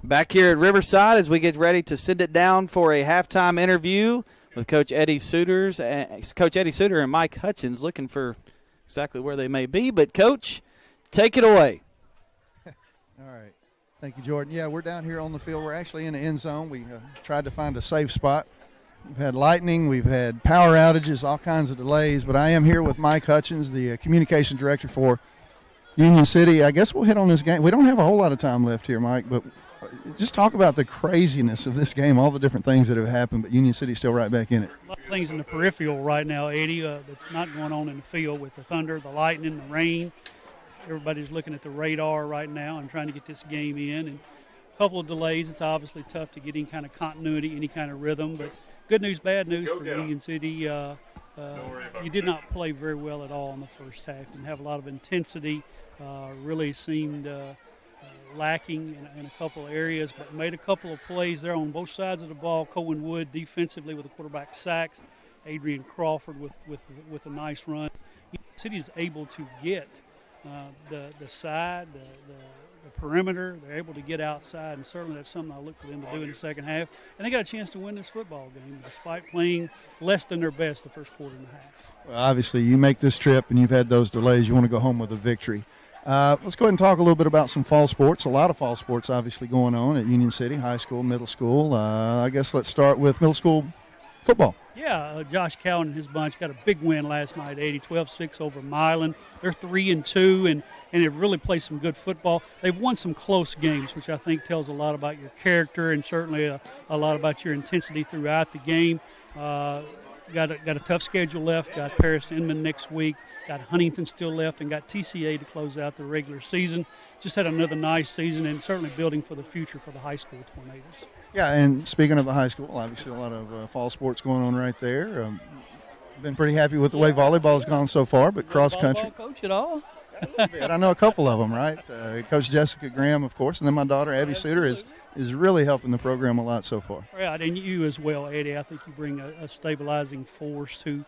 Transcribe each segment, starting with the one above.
Back here at Riverside as we get ready to send it down for a halftime interview with Coach Eddie Suter and Mike Hutchins, looking for exactly where they may be. But, Coach, take it away. All right. Thank you, Jordan. Yeah, we're down here on the field. We're actually in the end zone. We tried to find a safe spot. We've had lightning. We've had power outages, all kinds of delays. But I am here with Mike Hutchins, the communications director for Union City. I guess we'll hit on this game. We don't have a whole lot of time left here, Mike, but just talk about the craziness of this game, all the different things that have happened, but Union City's still right back in it. A lot of things in the peripheral right now, Eddie, that's not going on in the field with the thunder, the lightning, the rain. Everybody's looking at the radar right now and trying to get this game in. And a couple of delays. It's obviously tough to get any kind of continuity, any kind of rhythm. But good news, bad news for Union City. You did not play very well at all in the first half and have a lot of intensity. Really seemed lacking in a couple of areas, but made a couple of plays there on both sides of the ball. Cohen Wood defensively with a quarterback sacks. Adrian Crawford with a nice run. Union City is able to get the side, the perimeter. They're able to get outside, and certainly that's something I look for them to do in the second half. And they got a chance to win this football game despite playing less than their best the first quarter and a half. Well, obviously, you make this trip and you've had those delays. You want to go home with a victory. Let's go ahead and talk a little bit about some fall sports. A lot of fall sports obviously going on at Union City, high school, middle school. I guess let's start with middle school football. Yeah, Josh Cowan and his bunch got a big win last night, 12-6 over Milan. They're 3-2, and they've really played some good football. They've won some close games, which I think tells a lot about your character and certainly a lot about your intensity throughout the game. Got a tough schedule left. Got Paris Inman next week. Got Huntington still left, and got TCA to close out the regular season. Just had another nice season, and certainly building for the future for the high school Tornadoes. Yeah, and speaking of the high school, obviously a lot of fall sports going on right there. Been pretty happy with the way volleyball has gone so far, but cross country. Coach at all? A little bit. I know a couple of them, right? Coach Jessica Graham, of course, and then my daughter Abby Suter is really helping the program a lot so far. Right, and you as well, Eddie. I think you bring a stabilizing force to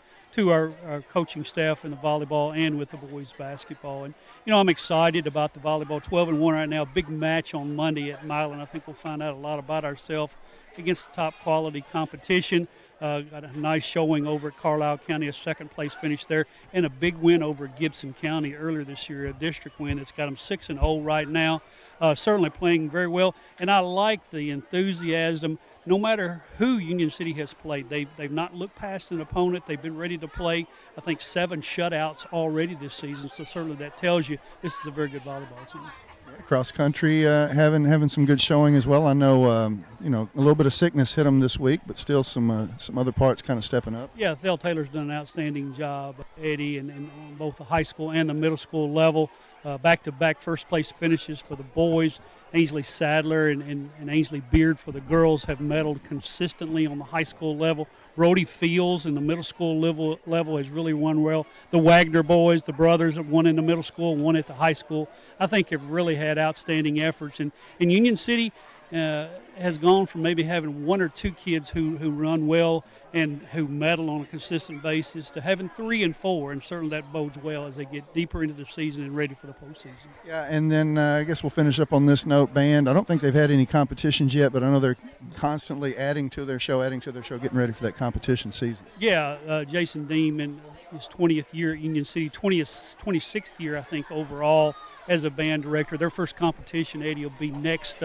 our coaching staff in the volleyball and with the boys basketball. And, I'm excited about the volleyball 12-1 right now. Big match on Monday at Milan. I think we'll find out a lot about ourselves against the top quality competition. Got a nice showing over at Carlisle County, a second-place finish there, and a big win over Gibson County earlier this year, a district win. It's got them 6-0 right now. Certainly playing very well, and I like the enthusiasm. No matter who Union City has played, they've not looked past an opponent. They've been ready to play, I think, 7 shutouts already this season, so certainly that tells you this is a very good volleyball team. Cross country having some good showing as well. I know a little bit of sickness hit them this week, but still some other parts kind of stepping up. Yeah, Thel Taylor's done an outstanding job, Eddie, and on both the high school and the middle school level. Back-to-back first-place finishes for the boys. Ainsley Sadler and Ainsley Beard for the girls have medaled consistently on the high school level. Brody Fields in the middle school level has really won well. The Wagner boys, the brothers, have won in the middle school, one at the high school. I think have really had outstanding efforts. And Union City has gone from maybe having 1 or 2 kids who run well and who medal on a consistent basis to having 3 and 4, and certainly that bodes well as they get deeper into the season and ready for the postseason. Yeah, and then I guess we'll finish up on this note. Band, I don't think they've had any competitions yet, but I know they're constantly adding to their show, getting ready for that competition season. Yeah, Jason Deem in his 20th year at Union City, 26th year, I think, overall as a band director. Their first competition, Eddie, will be next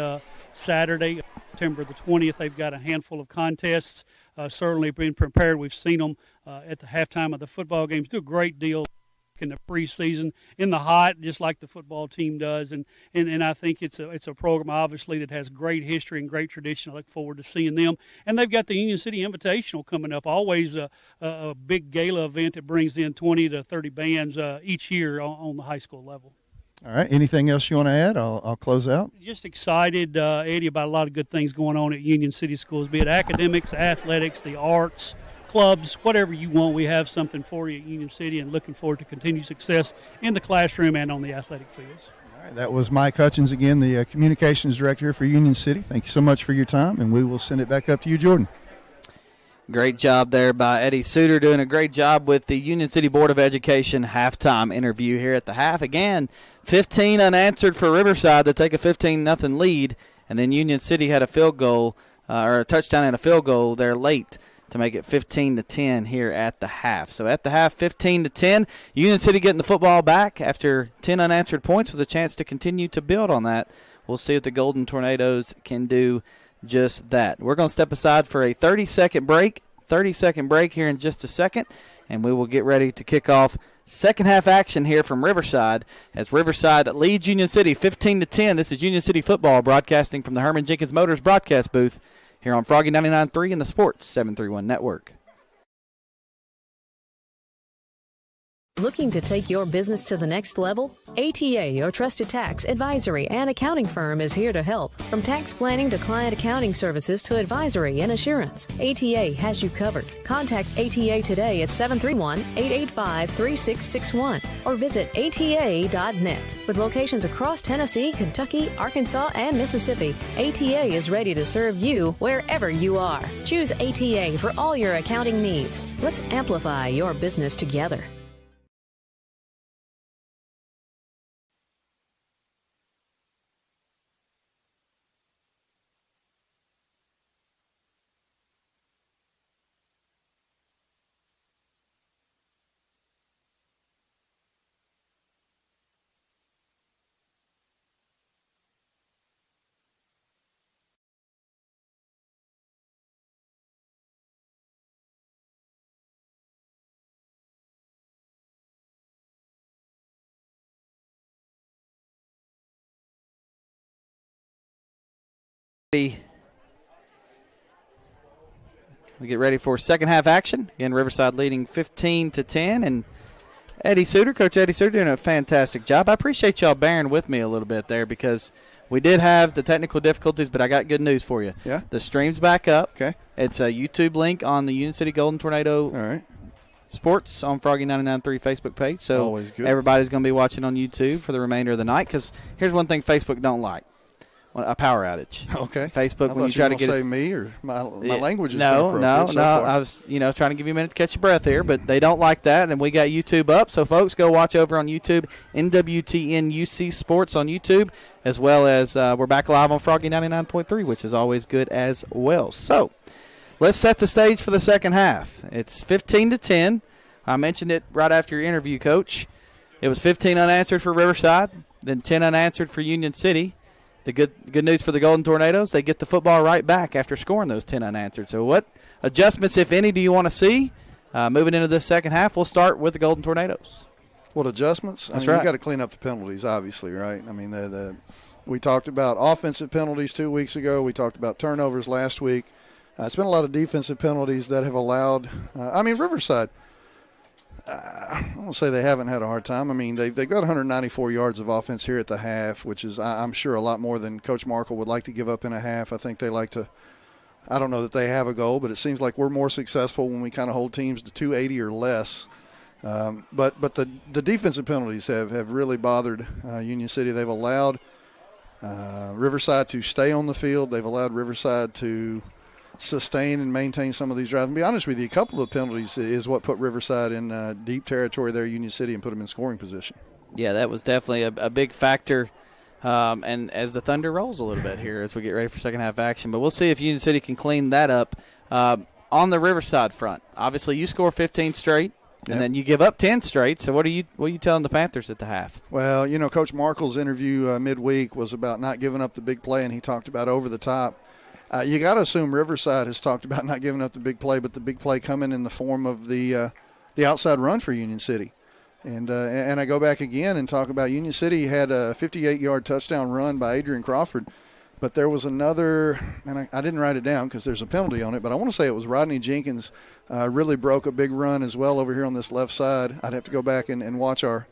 Saturday, September the 20th. They've got a handful of contests. Certainly been prepared. We've seen them at the halftime of the football games do a great deal in the preseason, in the hot, just like the football team does. And I think it's a program, obviously, that has great history and great tradition. I look forward to seeing them. And they've got the Union City Invitational coming up, always a big gala event that brings in 20 to 30 bands each year on the high school level. All right. Anything else you want to add? I'll close out. Just excited, Eddie, about a lot of good things going on at Union City Schools, be it academics, athletics, the arts, clubs, whatever you want. We have something for you at Union City, and looking forward to continued success in the classroom and on the athletic fields. All right. That was Mike Hutchins again, the communications director here for Union City. Thank you so much for your time, and we will send it back up to you, Jordan. Great job there by Eddie Suter, doing a great job with the Union City Board of Education halftime interview here at the half. Again, 15 unanswered for Riverside to take a 15-0 lead And then Union City had a field goal or a touchdown and a field goal there late to make it 15-10 here at the half. So at the half, 15-10, Union City getting the football back after 10 unanswered points with a chance to continue to build on that. We'll see if the Golden Tornadoes can do just that. We're going to step aside for a 30-second break. 30-second break here in just a second, and we will get ready to kick off second half action here from Riverside as Riverside leads Union City 15-10. This is Union City football broadcasting from the Herman Jenkins Motors broadcast booth here on Froggy 99.3 and the Sports 731 Network. Looking to take your business to the next level? ATA, your trusted tax, advisory, and accounting firm is here to help. From tax planning to client accounting services to advisory and assurance, ATA has you covered. Contact ATA today at 731-885-3661 or visit ATA.net. With locations across Tennessee, Kentucky, Arkansas, and Mississippi, ATA is ready to serve you wherever you are. Choose ATA for all your accounting needs. Let's amplify your business together. We get ready for second half action. Again, Riverside leading 15-10, and Coach Eddie Suter doing a fantastic job. I appreciate y'all bearing with me a little bit there because we did have the technical difficulties, but I got good news for you. Yeah. The stream's back up. Okay. It's a YouTube link on the Union City Golden Tornado All right. Sports on Froggy 99.3 Facebook page. So always good. Everybody's going to be watching on YouTube for the remainder of the night because here's one thing Facebook don't like. A power outage. Okay. Facebook, I when you thought try to were get say me or my language is no. so far. I was trying to give you a minute to catch your breath here, but they don't like that, and we got YouTube up. So folks, go watch over on YouTube, NWTN Sports on YouTube, as well as we're back live on Froggy 99.3, which is always good as well. So let's set the stage for the second half. It's 15-10. I mentioned it right after your interview, Coach. It was 15 unanswered for Riverside, then 10 unanswered for Union City. The good news for the Golden Tornadoes, they get the football right back after scoring those 10 unanswered. So what adjustments, if any, do you want to see moving into this second half? We'll start with the Golden Tornadoes. What adjustments? That's right. You got to clean up the penalties, obviously, right? I mean, we talked about offensive penalties 2 weeks ago. We talked about turnovers last week. It's been a lot of defensive penalties that have allowed Riverside, I won't say they haven't had a hard time. I mean, they've got 194 yards of offense here at the half, which is, I'm sure, a lot more than Coach Markle would like to give up in a half. I think they like to – I don't know that they have a goal, but it seems like we're more successful when we kind of hold teams to 280 or less. But the defensive penalties have really bothered Union City. They've allowed Riverside to stay on the field. They've allowed Riverside to – sustain and maintain some of these drives. And be honest with you, a couple of penalties is what put Riverside in deep territory there, Union City, and put them in scoring position. Yeah, that was definitely a big factor. And as the Thunder rolls a little bit here as we get ready for second half action, but we'll see if Union City can clean that up. On the Riverside front, obviously you score 15 straight, and then you give up 10 straight. So what are you telling the Panthers at the half? Well, Coach Markle's interview midweek was about not giving up the big play, and he talked about over the top. You got to assume Riverside has talked about not giving up the big play, but the big play coming in the form of the outside run for Union City. And I go back again and talk about Union City had a 58-yard touchdown run by Adrian Crawford, but there was another, and I didn't write it down because there's a penalty on it, but I want to say it was Rodney Jenkins really broke a big run as well over here on this left side. I'd have to go back and watch our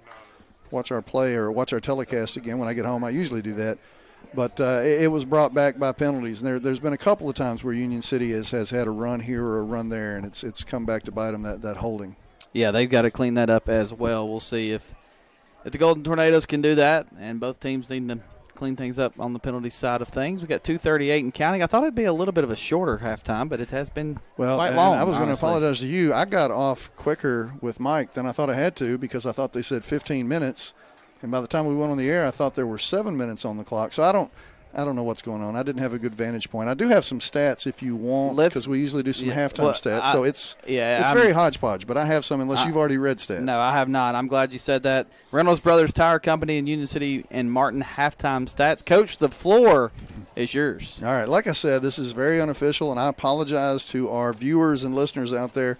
play or watch our telecast again when I get home. I usually do that. But it was brought back by penalties. And there's been a couple of times where Union City has had a run here or a run there, and it's come back to bite them, that holding. Yeah, they've got to clean that up as well. We'll see if the Golden Tornadoes can do that, and both teams need to clean things up on the penalty side of things. We got 2:38 and counting. I thought it'd be a little bit of a shorter halftime, but it has been quite long. I was going to apologize to you. I got off quicker with Mike than I thought I had to because I thought they said 15 minutes. And by the time we went on the air, I thought there were 7 minutes on the clock. So I don't know what's going on. I didn't have a good vantage point. I do have some stats if you want, because we usually do some halftime stats. So it's very hodgepodge, but I have some unless you've already read stats. No, I have not. I'm glad you said that. Reynolds Brothers Tire Company in Union City and Martin halftime stats. Coach, the floor is yours. All right. Like I said, this is very unofficial, and I apologize to our viewers and listeners out there.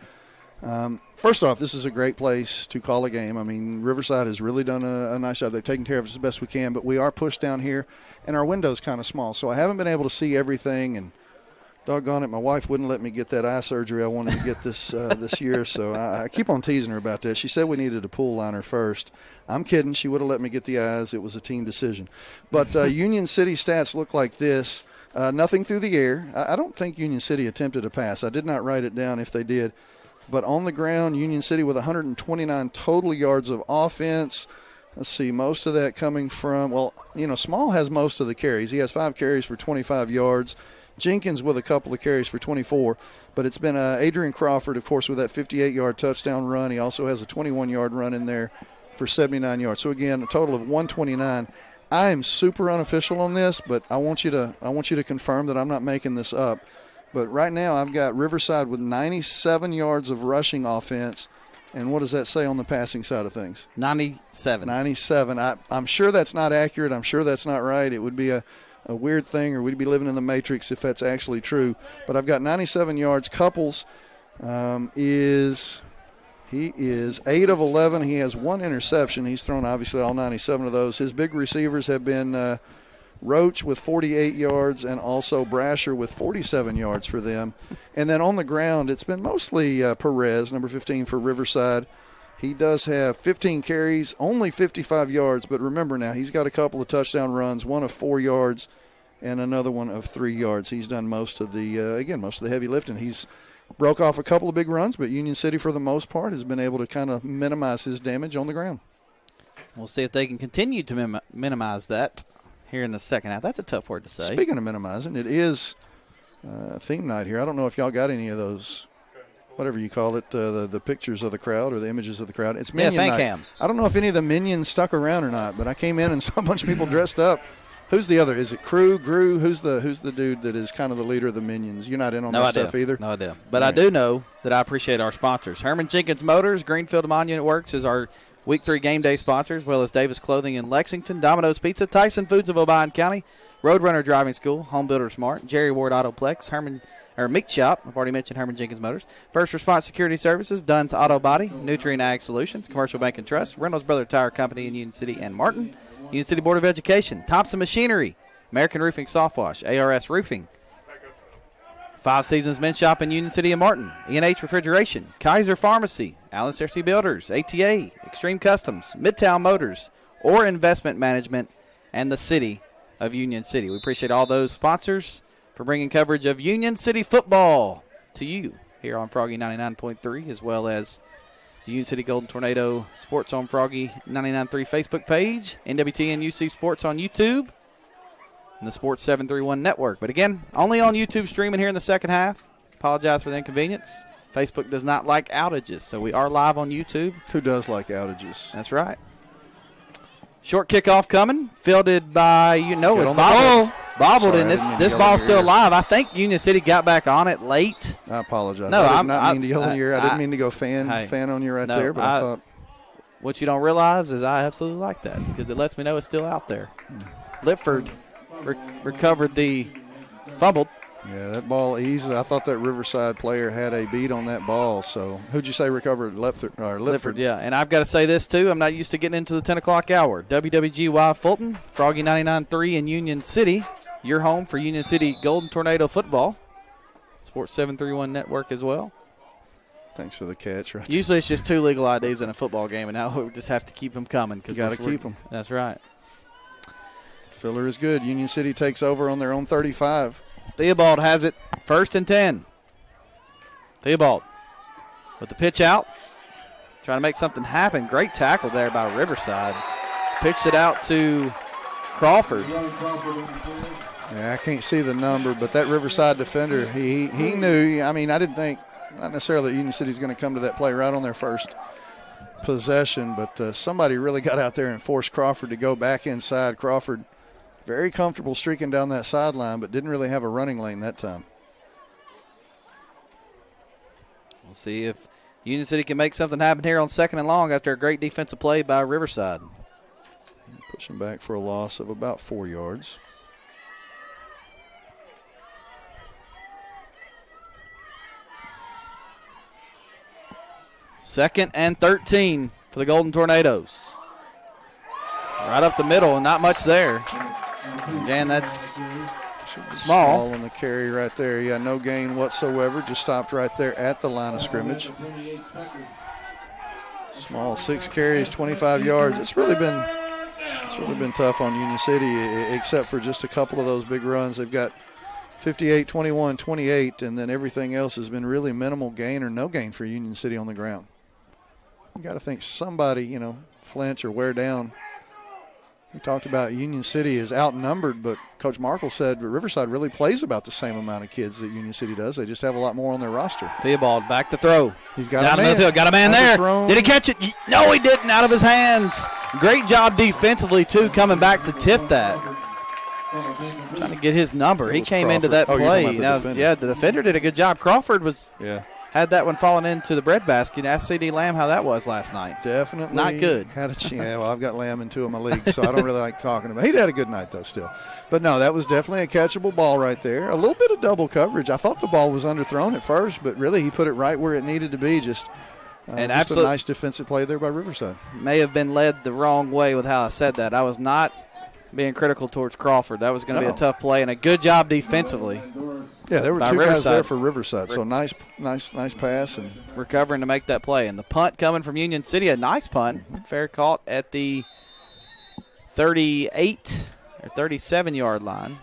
First off, this is a great place to call a game. I mean, Riverside has really done a nice job. They've taken care of us as best we can, but we are pushed down here, and our window's kind of small. So I haven't been able to see everything, and doggone it, my wife wouldn't let me get that eye surgery I wanted to get this year. So I keep on teasing her about that. She said we needed a pool liner first. I'm kidding. She would have let me get the eyes. It was a team decision. But Union City stats look like this. Nothing through the air. I don't think Union City attempted a pass. I did not write it down if they did. But on the ground, Union City with 129 total yards of offense. Let's see, most of that coming from, Small has most of the carries. He has 5 carries for 25 yards. Jenkins with a couple of carries for 24. But it's been Adrian Crawford, of course, with that 58-yard touchdown run. He also has a 21-yard run in there for 79 yards. So, again, a total of 129. I am super unofficial on this, but I want you to confirm that I'm not making this up. But right now I've got Riverside with 97 yards of rushing offense. And what does that say on the passing side of things? 97. 97. I'm sure that's not accurate. I'm sure that's not right. It would be a weird thing, or we'd be living in the Matrix if that's actually true. But I've got 97 yards. Couples is 8 of 11. He has 1 interception. He's thrown obviously all 97 of those. His big receivers have been Roach with 48 yards and also Brasher with 47 yards for them. And then on the ground, it's been mostly Perez, number 15 for Riverside. He does have 15 carries, only 55 yards. But remember now, he's got a couple of touchdown runs, one of 4 yards and another one of 3 yards. He's done most of the heavy lifting. He's broke off a couple of big runs, but Union City, for the most part, has been able to kind of minimize his damage on the ground. We'll see if they can continue to minimize that here in the second half. That's a tough word to say. Speaking of minimizing, it is theme night here. I don't know if y'all got any of those, whatever you call it, the pictures of the crowd or the images of the crowd. It's Minion night. Cam. I don't know if any of the Minions stuck around or not, but I came in and saw a bunch of people dressed up. Who's the other? Is it Gru? Who's the dude that is kind of the leader of the Minions? You're not in on that stuff either? No idea. But I do know that I appreciate our sponsors. Herman Jenkins Motors, Greenfield Monument Works is our Week 3 game day sponsors, as well as Davis Clothing in Lexington, Domino's Pizza, Tyson Foods of Obion County, Roadrunner Driving School, Home Builder Smart, Jerry Ward Autoplex, Meat Shop, I've already mentioned Herman Jenkins Motors, First Response Security Services, Dunn's Auto Body, Nutrient Ag Solutions, Commercial Bank and Trust, Reynolds Brothers Tire Company in Union City and Martin, Union City Board of Education, Thompson Machinery, American Roofing Softwash, ARS Roofing, 5 Seasons Men's Shop in Union City and Martin, E&H Refrigeration, Kaiser Pharmacy, Allen Cersei Builders, ATA, Extreme Customs, Midtown Motors, or Investment Management, and the City of Union City. We appreciate all those sponsors for bringing coverage of Union City football to you here on Froggy 99.3, as well as the Union City Golden Tornado Sports on Froggy 99.3 Facebook page, NWT and UC Sports on YouTube, and the Sports 731 Network. But again, only on YouTube streaming here in the second half. Apologize for the inconvenience. Facebook does not like outages, so we are live on YouTube. Who does like outages? That's right. Short kickoff coming, fielded by, it's bobbled, and this ball's still alive. I think Union City got back on it late. I apologize. No, I did not mean to yell in your ear. I didn't mean to go fan on you there, but I thought. What you don't realize is I absolutely like that because it lets me know it's still out there. Lipford recovered the fumbled. Yeah, that ball easily. I thought that Riverside player had a beat on that ball. So who'd you say recovered? Lipford. Yeah, and I've got to say this too. I'm not used to getting into the 10 o'clock hour. WWGY Fulton, Froggy 99.3 in Union City. Your home for Union City Golden Tornado football. Sports 731 Network as well. Thanks for the catch. Right. Usually it's just 2 legal IDs in a football game, and now we just have to keep them coming. You got to keep them. That's right. Filler is good. Union City takes over on their own 35. Theobald has it, 1st and 10. Theobald with the pitch out, trying to make something happen. Great tackle there by Riverside. Pitched it out to Crawford. Yeah, I can't see the number, but that Riverside defender, he knew. I mean, I didn't think, not necessarily that Union City's going to come to that play right on their first possession, but somebody really got out there and forced Crawford to go back inside. Crawford very comfortable streaking down that sideline, but didn't really have a running lane that time. We'll see if Union City can make something happen here on 2nd and long after a great defensive play by Riverside. Pushing back for a loss of about 4 yards. Second and 13 for the Golden Tornadoes. Right up the middle and not much there. Again, that's small. On the carry right there. Yeah, no gain whatsoever. Just stopped right there at the line of scrimmage. Small, 6 carries, 25 yards. It's really been tough on Union City, except for just a couple of those big runs. They've got 58, 21, 28, and then everything else has been really minimal gain or no gain for Union City on the ground. You got to think somebody, flinch or wear down. We talked about Union City is outnumbered, but Coach Markle said Riverside really plays about the same amount of kids that Union City does. They just have a lot more on their roster. Theobald back to throw. He's got down a man. The field. Got a man there. Thrown. Did he catch it? No, he didn't. Out of his hands. Great job defensively, too, coming back to tip that. Trying to get his number. He came Crawford. into that play. The defender did a good job. Crawford Yeah. had that one falling into the breadbasket. Ask C.D. Lamb how that was last night. Definitely not good. Had a chance. Well, I've got Lamb in 2 of my leagues, so I don't really like talking about it. He had a good night, though, still. But, no, that was definitely a catchable ball right there. A little bit of double coverage. I thought the ball was underthrown at first, but really he put it right where it needed to be. Just a nice defensive play there by Riverside. May have been led the wrong way with how I said that. I was not being critical towards Crawford. That was going to be a tough play, and a good job defensively. Yeah, there were 2 guys there for Riverside, so nice pass. And recovering to make that play. And the punt coming from Union City, a nice punt. Fair caught at the 38 or 37-yard line.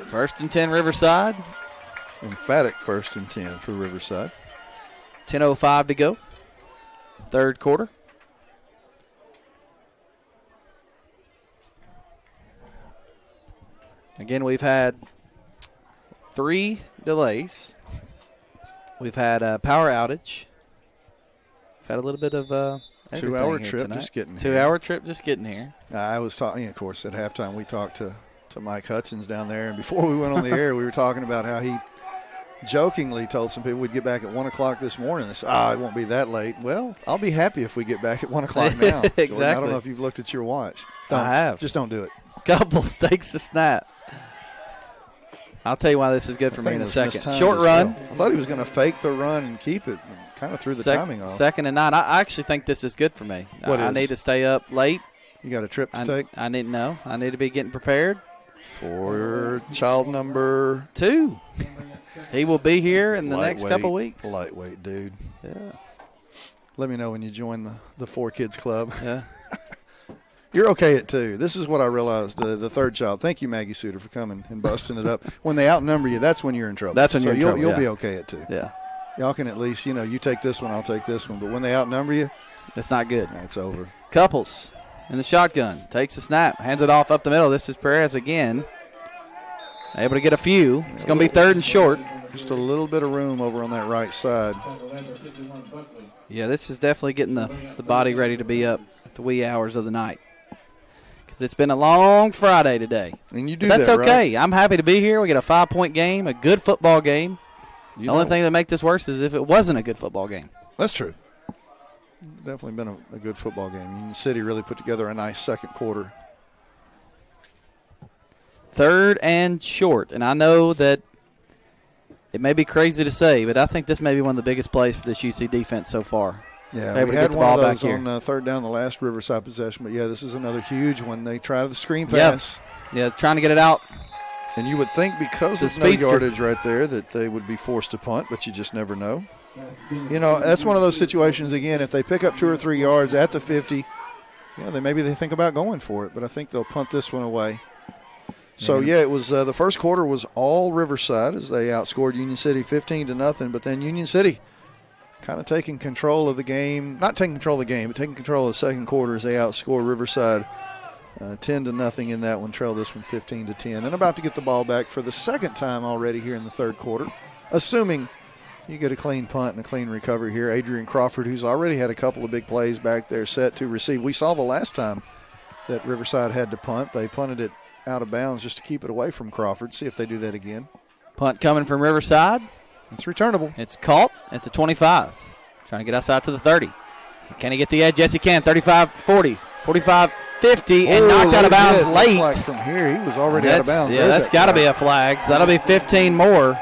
First and 10 Riverside. Emphatic 1st and 10 for Riverside. 10:05 to go. 3rd quarter. Again, we've had 3 delays. We've had a power outage. We've had a little bit of 2-hour trip tonight. just getting here. 2-hour trip just getting here. I was talking, of course, at halftime we talked to Mike Hutchins down there, and before we went on the air, we were talking about how he jokingly told some people we'd get back at 1 o'clock this morning. They said, it won't be that late. Well, I'll be happy if we get back at 1 o'clock now. Exactly. Jordan, I don't know if you've looked at your watch. I have. Just don't do it. Couples takes the snap. I'll tell you why this is good for me in a second. Short run. Well. I thought he was going to fake the run and keep it. Kind of threw the timing off. 2nd and 9. I actually think this is good for me. I need to stay up late. You got a trip to take? I need to be getting prepared. For child number 2. He will be here in the next couple weeks. Lightweight, dude. Yeah. Let me know when you join the 4 Kids Club. Yeah. You're okay at 2. This is what I realized. The 3rd child. Thank you, Maggie Suter, for coming and busting it up. When they outnumber you, that's when you're in trouble. That's when you're in trouble. You'll be okay at 2. Yeah. Y'all can at least, you take this one, I'll take this one. But when they outnumber you, it's not good. It's over. Couples in the shotgun. Takes the snap. Hands it off up the middle. This is Perez again. Able to get a few. It's going to be 3rd and short. Just a little bit of room over on that right side. Yeah, this is definitely getting the body ready to be up at the wee hours of the night. Because it's been a long Friday today. And you do but that's that, okay. Right? I'm happy to be here. We get a 5-point game, a good football game. The only thing that make this worse is if it wasn't a good football game. That's true. It's definitely been a good football game. Union City really put together a nice 2nd quarter. 3rd and short. And I know that it may be crazy to say, but I think this may be one of the biggest plays for this UC defense so far. Yeah, we had one of those on 3rd down the last Riverside possession. But, yeah, this is another huge one. They try the screen pass. Yeah, trying to get it out. And you would think because of no yardage right there that they would be forced to punt, but you just never know. That's one of those situations, again, if they pick up 2 or 3 yards at the 50, maybe they think about going for it. But I think they'll punt this one away. So, it was the first quarter was all Riverside as they outscored Union City 15-0. But then Union City kind of taking control of the game. Not taking control of the game, but taking control of the 2nd quarter as they outscored Riverside 10-0 in that one. Trail this one 15-10. And about to get the ball back for the 2nd time already here in the 3rd quarter. Assuming you get a clean punt and a clean recovery here. Adrian Crawford, who's already had a couple of big plays back there set to receive. We saw the last time that Riverside had to punt. They punted it out of bounds just to keep it away from Crawford. See if they do that again. Punt coming from Riverside. It's returnable. It's caught at the 25. Trying to get outside to the 30. Can he get the edge? Yes, he can. 35-40, 45-50, and knocked out of bounds late. Like from here, he was already out of bounds. Yeah, that's got to be a flag. So that'll be 15 more.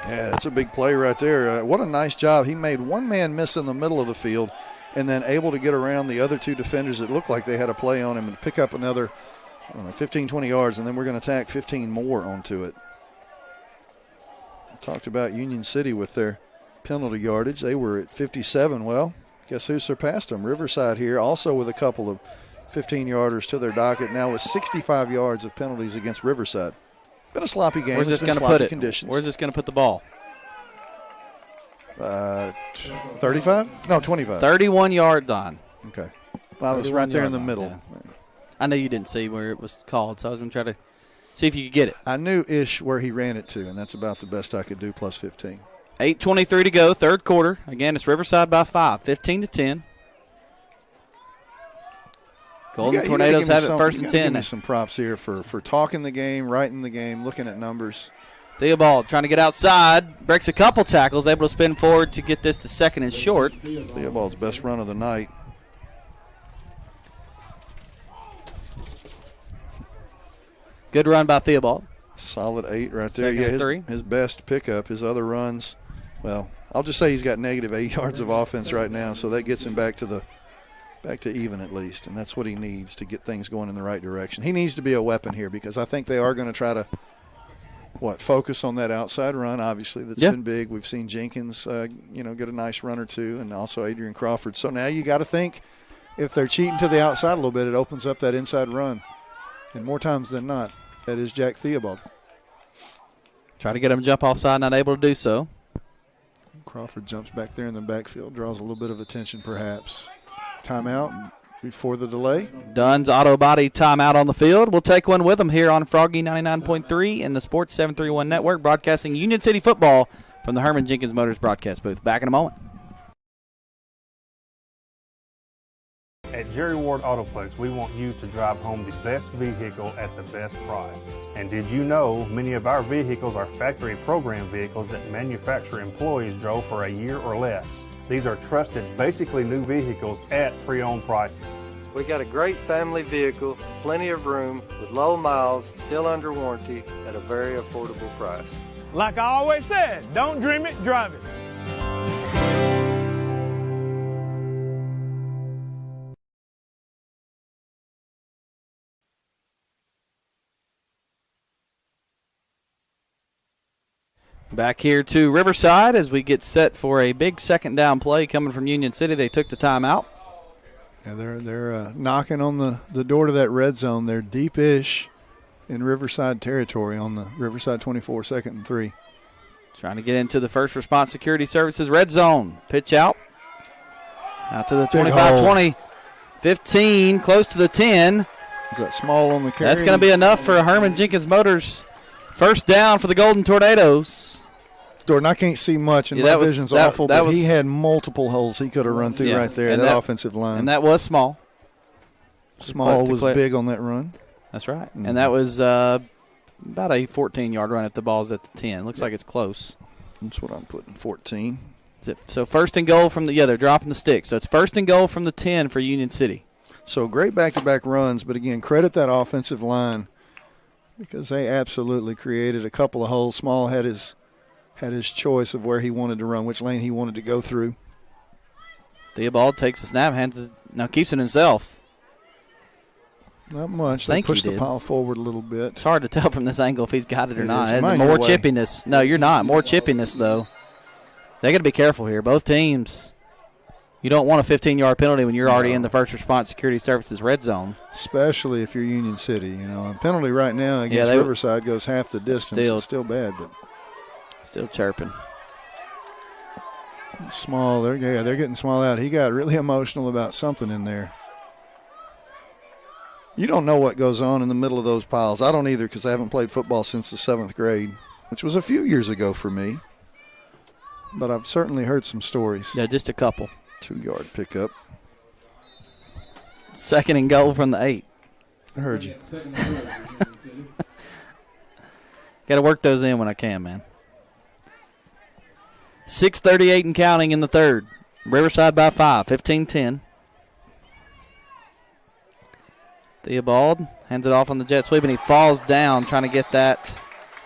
Yeah, that's a big play right there. What a nice job. He made one man miss in the middle of the field and then able to get around the other two defenders that looked like they had a play on him and pick up another 15, 20 yards, and then we're going to tack 15 more onto it. Talked about Union City with their penalty yardage. They were at 57. Well, guess who surpassed them? Riverside here, also with a couple of 15-yarders to their docket, now with 65 yards of penalties against Riverside. Been a sloppy game. Where's this going to put it? Where's this going to put the ball? 35? No, 25. 31-yard line. Okay. Well, I was right there in the middle. Yeah. I know you didn't see where it was called, so I was going to try to see if you could get it. I knew-ish where he ran it to, and that's about the best I could do, plus 15. 8:23 to go, third quarter. Again, it's Riverside by 5, 15-10. Golden Tornadoes have it first and 10. Give me some props here for talking the game, writing the game, looking at numbers. Theobald trying to get outside, breaks a couple tackles, able to spin forward to get this to second and short. Theobald's best run of the night. Good run by Theobald. Solid 8 right there. Second Yeah, his best pickup. His other runs, well, I'll just say he's got negative 8 yards of offense right now, so that gets him back to even at least, and that's what he needs to get things going in the right direction. He needs to be a weapon here because I think they are going to try to, focus on that outside run, obviously. That's been big. We've seen Jenkins, get a nice run or two, and also Adrian Crawford. So now you got to think if they're cheating to the outside a little bit, it opens up that inside run. And more times than not, that is Jack Theobald. Try to get him to jump offside, not able to do so. Crawford jumps back there in the backfield, draws a little bit of attention perhaps. Timeout before the delay. Dunn's auto body timeout on the field. We'll take one with him here on Froggy 99.3 and the Sports 731 Network, broadcasting Union City football from the Herman Jenkins Motors broadcast booth. Back in a moment. At Jerry Ward Autoplex, we want you to drive home the best vehicle at the best price. And did you know many of our vehicles are factory program vehicles that manufacturer employees drove for a year or less? These are trusted, basically new vehicles at pre-owned prices. We got a great family vehicle, plenty of room, with low miles, still under warranty, at a very affordable price. Like I always said, don't dream it, drive it. Back here to Riverside as we get set for a big second down play coming from Union City. They took the timeout. Yeah, they're knocking on the door to that red zone. They're deep-ish in Riverside territory on the Riverside 24, 2nd and 3. Trying to get into the First Response Security Services red zone. Pitch out. Out to the 25-20, 15, close to the 10. Is that small on the carry? That's going to be enough for Herman Jenkins Motors. First down for the Golden Tornadoes. Jordan, I can't see much, and my vision's awful, but he had multiple holes he could have run through right there, that offensive line. And that was small. Small was big on that run. That's right. Mm-hmm. And that was about a 14-yard run if the ball's at the 10. Looks like it's close. That's what I'm putting, 14. So first and goal from they're dropping the stick. So it's first and goal from the 10 for Union City. So great back-to-back runs, but again, credit that offensive line because they absolutely created a couple of holes. Small had his choice of where he wanted to run, which lane he wanted to go through. Theobald takes the snap, keeps it himself. Not much. They pushed the pile forward a little bit. It's hard to tell from this angle if he's got it or not. And more chippiness. No, you're not. More chippiness, though. They got to be careful here. Both teams. You don't want a 15-yard penalty when you're already in the First Response Security Services red zone. Especially if you're Union City. A penalty right now against Riverside goes half the distance. It's still bad, but still chirping. Small. They're getting Small out. He got really emotional about something in there. You don't know what goes on in the middle of those piles. I don't either because I haven't played football since the 7th grade, which was a few years ago for me. but I've certainly heard some stories. Yeah, just a couple. 2-yard pickup. 2nd and goal from the 8. I heard you. Got to work those in when I can, man. 6:38 and counting in the third. Riverside by 5, 15-10. Theobald hands it off on the jet sweep, and he falls down trying to get that.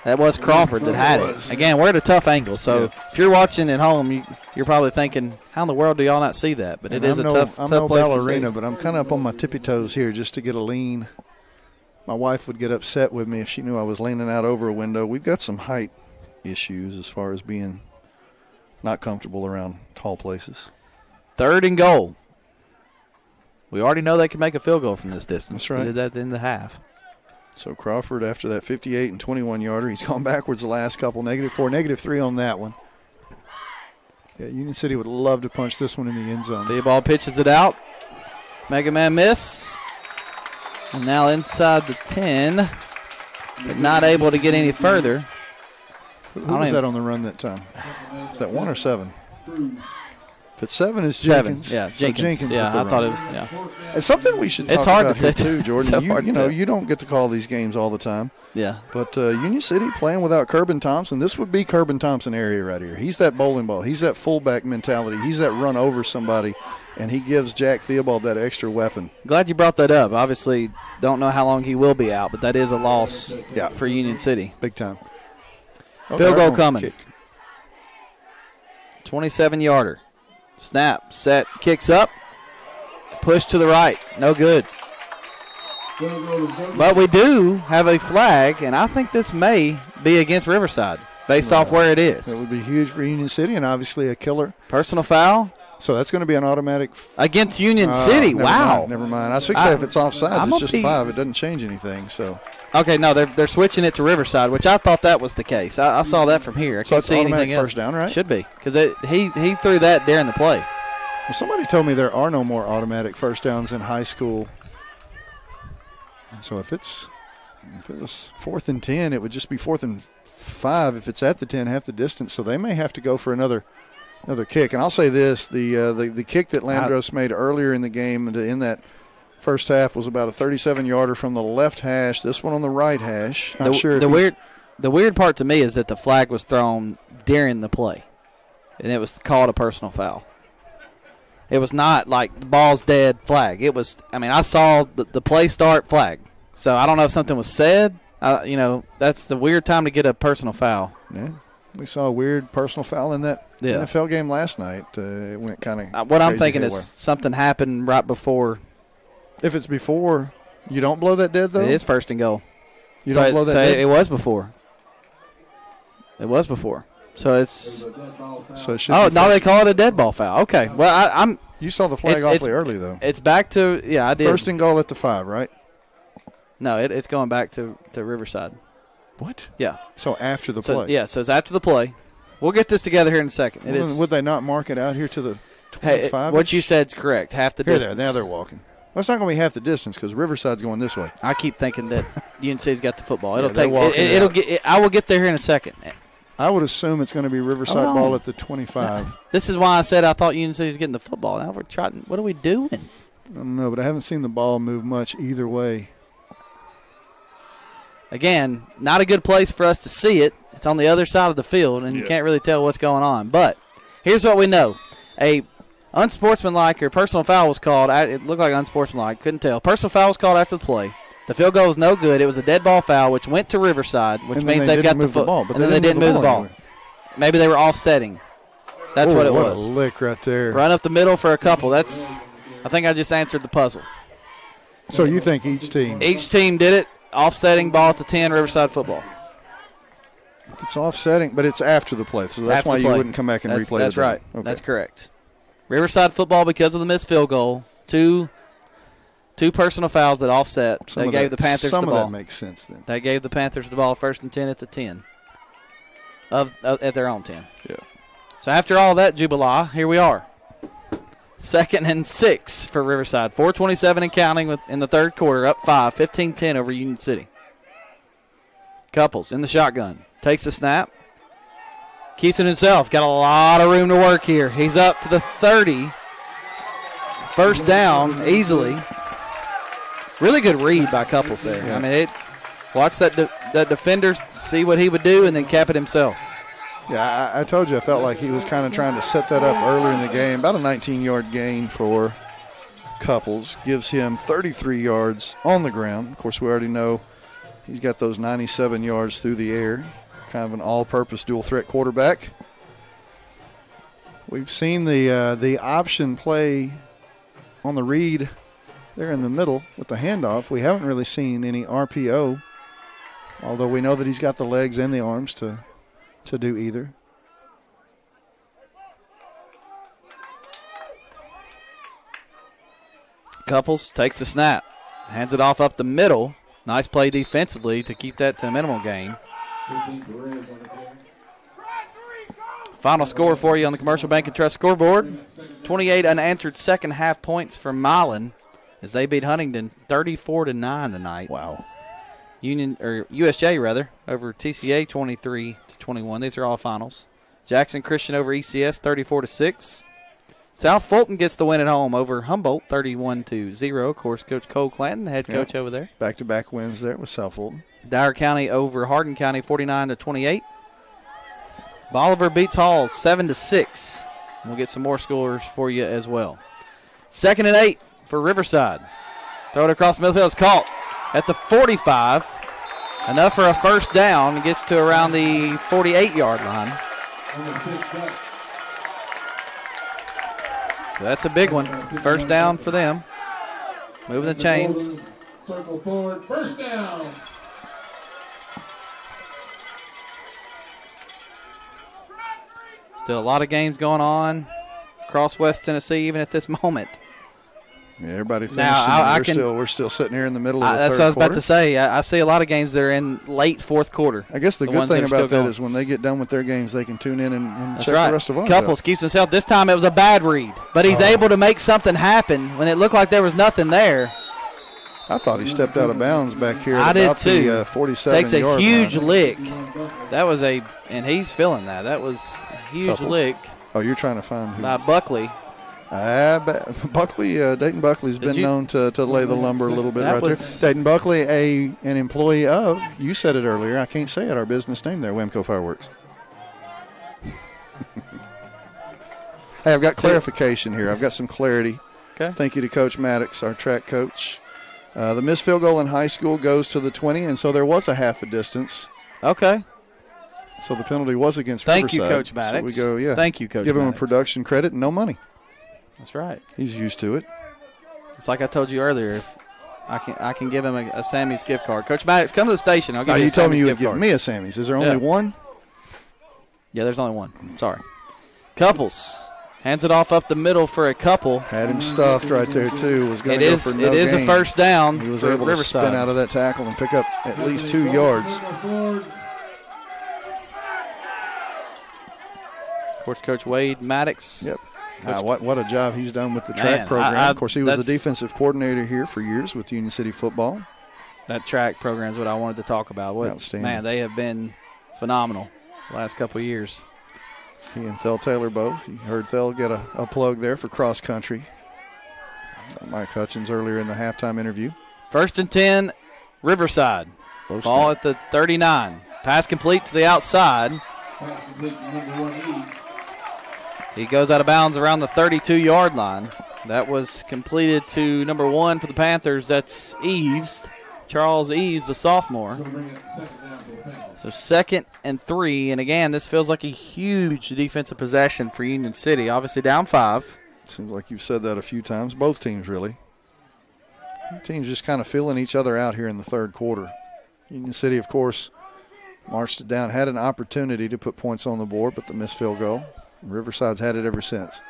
That was Crawford that had it. Again, we're at a tough angle, so if you're watching at home, you're probably thinking, how in the world do y'all not see that? But it is a tough place to see. I'm no ballerina, but I'm kind of up on my tippy toes here just to get a lean. My wife would get upset with me if she knew I was leaning out over a window. We've got some height issues as far as being not comfortable around tall places. 3rd and goal. We already know they can make a field goal from this distance. That's right. We did that in the half. So Crawford, after that 58 and 21-yarder, he's gone backwards the last couple. -4, -3 on that one. Yeah, Union City would love to punch this one in the end zone. Theobald pitches it out. Mega Man miss. And now inside the 10, but not able to get any further. Who was that on the run that time? Is that 1 or 7? If it's 7, it's Jenkins. 7, yeah, So Jenkins. Yeah, I thought it was, yeah. It's something we should talk It's hard about to here tell. too, Jordan. So hard to tell. You don't get to call these games all the time. Yeah. But Union City playing without Kerbin Thompson, this would be Kerbin Thompson area right here. He's that bowling ball. He's that fullback mentality. He's that run over somebody, and he gives Jack Theobald that extra weapon. Glad you brought that up. Obviously, don't know how long he will be out, but that is a loss for Union City. Big time. Field goal coming. 27-yarder. Snap, set, kicks up. Push to the right. No good. But we do have a flag, and I think this may be against Riverside based off where it is. That would be huge for Union City and obviously a killer. Personal foul. So that's going to be an automatic. Against Union City. Wow. Never mind. I was fixing to say if it's offsides, it's just 5. It doesn't change anything. So. Okay, no, they're switching it to Riverside, which I thought that was the case. I saw that from here. I can't see anything else. First down, right? Should be, because he threw that during the play. Well, somebody told me there are no more automatic first downs in high school. So if it was 4th and 10, it would just be 4th and 5 if it's at the 10, half the distance. So they may have to go for another kick. And I'll say this: the kick that Landros made earlier in the game in that first half was about a 37-yarder from the left hash. This one on the right hash. Not sure. The weird part to me is that the flag was thrown during the play, and it was called a personal foul. It was not like the ball's dead flag. It was. I mean, I saw the play start flag. So I don't know if something was said. That's the weird time to get a personal foul. Yeah. We saw a weird personal foul in that NFL game last night. It went kind of what I'm thinking is something happened right before. If it's before, you don't blow that dead, though? It is 1st and goal. You don't blow that dead? It was before. It was before. So it's. So it should no, they call it a dead ball foul. Okay. Well, I'm. You saw the flag awfully early, though. It's back to, I did. 1st and goal at the 5, right? No, it's going back to Riverside. What? Yeah. So after the play. Yeah, so it's after the play. We'll get this together here in a second. Would they not mark it out here to the 25? What you said is correct. Half the distance. Now they're walking. Well, it's not going to be half the distance because Riverside's going this way. I keep thinking that UNC's got the football. I will get there here in a second. I would assume it's going to be Riverside ball at the 25. This is why I said I thought UNC was getting the football. Now we're trying. What are we doing? I don't know, but I haven't seen the ball move much either way. Again, not a good place for us to see it. It's on the other side of the field, and you can't really tell what's going on. But here's what we know. A unsportsmanlike or personal foul was called. It looked like unsportsmanlike. Couldn't tell. Personal foul was called after the play. The field goal was no good. It was a dead ball foul, which went to Riverside, which means they've got the football. And then they didn't move the ball. Maybe they were offsetting. That's what it was. What a lick right there. Run up the middle for a couple. I think I just answered the puzzle. So you think each team? Each team did it. Offsetting ball at the 10, Riverside football. It's offsetting, but it's after the play. So that's why you wouldn't come back and replay it. That's right. Okay. That's correct. Riverside football, because of the missed field goal, two personal fouls that offset. They gave the Panthers the ball. Some of that makes sense then. They gave the Panthers the ball 1st and 10 at the 10. At their own 10. Yeah. So after all that jubilee, here we are. 2nd and 6 for Riverside. 4:27 and counting in the third quarter, up 5, 15-10 over Union City. Couples in the shotgun. Takes the snap. Keeps it himself. Got a lot of room to work here. He's up to the 30. First down easily. Really good read by Couples there. Yeah. I mean, watch that defender see what he would do and then cap it himself. Yeah, I told you I felt like he was kind of trying to set that up earlier in the game. About a 19-yard gain for Couples. Gives him 33 yards on the ground. Of course, we already know he's got those 97 yards through the air. Kind of an all-purpose dual-threat quarterback. We've seen the option play on the read there in the middle with the handoff. We haven't really seen any RPO, although we know that he's got the legs and the arms to do either. Couples takes the snap, hands it off up the middle. Nice play defensively to keep that to a minimal gain. Final score for you on the Commercial Bank and Trust scoreboard. 28 unanswered second half points for Milan as they beat Huntington 34-9 tonight. Wow. USJ rather over TCA 23-21. These are all finals. Jackson Christian over ECS 34-6. South Fulton gets the win at home over Humboldt 31-0. Of course, Coach Cole Clanton, the head coach over there. Back-to-back wins there with South Fulton. Dyer County over Hardin County 49-28. Bolivar beats Halls 7-6. We'll get some more scores for you as well. 2nd and 8 for Riverside. Throw it across the middle field. It's caught at the 45. Enough for a first down. Gets to around the 48-yard line. So that's a big one. First down for them. Moving the chains. Circle forward. First down. Still a lot of games going on across West Tennessee even at this moment. Yeah, everybody Now, finishing. We're still sitting here in the middle of the that's third what I was quarter. about to say. I see a lot of games that are in late fourth quarter. I guess the good ones thing that are about still that going. is when they get done with their games, they can tune in and That's check right. the rest of ours Couples out. keeps himself. This time it was a bad read, but he's able to make something happen when it looked like there was nothing there. I thought he stepped out of bounds back here I at did about too. the 47 Takes a yard huge line. lick. That was and he's feeling that. That was a huge Couples. lick Oh, you're trying to find who? by Buckley. Buckley, Dayton Buckley's been known to lay the lumber a little bit That right was- there. Dayton Buckley, an employee of, you said it earlier, I can't say it, our business name there, Wemco Fireworks. Hey, I've got clarification here. I've got some clarity. Okay. Thank you to Coach Maddox, our track coach. The missed field goal in high school goes to the 20, and so there was a half a distance. Okay. So the penalty was against Thank you, Riverside. Coach Maddox. So we go, yeah. Thank you, Coach Give him a Maddox. production credit and no money. That's right. He's used to it. It's like I told you earlier. If I can give him a Sammy's gift card. Coach Maddox, come to the station. I'll give you a You told me Sammy's you would gift give card. me a Sammy's. Is there only one? Yeah, there's only one. Sorry. Couples hands it off up the middle for a couple. Had him stuffed right there, too. Was going to go for no It is a gain. first down. He was for able to Riverside. spin out of that tackle and pick up at least 2 yards. Of course, Coach Wade Maddox. Yep. What a job he's done with the track program. Of course, he was the defensive coordinator here for years with Union City football. That track program is what I wanted to talk about. Outstanding. Man, they have been phenomenal the last couple of years. He and Thel Taylor both. You heard Thel get a plug there for cross country. Mike Hutchins earlier in the halftime interview. 1st and 10, Riverside. Ball at the 39. Pass complete to the outside. He goes out of bounds around the 32-yard line. That was completed to number 1 for the Panthers. That's Eves, Charles Eves, the sophomore. So 2nd and 3. And again, this feels like a huge defensive possession for Union City. Obviously down 5. Seems like you've said that a few times. Both teams, really. Teams just kind of feeling each other out here in the third quarter. Union City, of course, marched it down, had an opportunity to put points on the board, but the missed field goal. Riverside's had it ever since.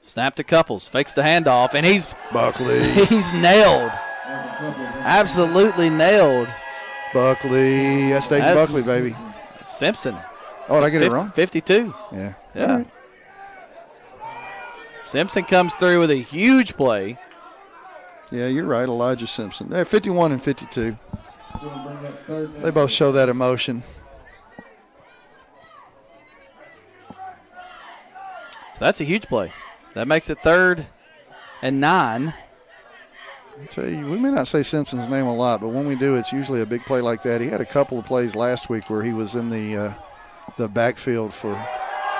Snap to Couples, fakes the handoff, and he's Buckley. He's nailed. Absolutely nailed. Buckley. That's Dayton Buckley, baby. Simpson. Oh, did I get it wrong? 52. Yeah. Yeah. All right. Simpson comes through with a huge play. Yeah, you're right, Elijah Simpson. They're 51 and 52. They both show that emotion. that's a huge play. That makes it 3rd and 9. I tell you, we may not say Simpson's name a lot, but when we do, it's usually a big play like that. He had a couple of plays last week where he was in the backfield for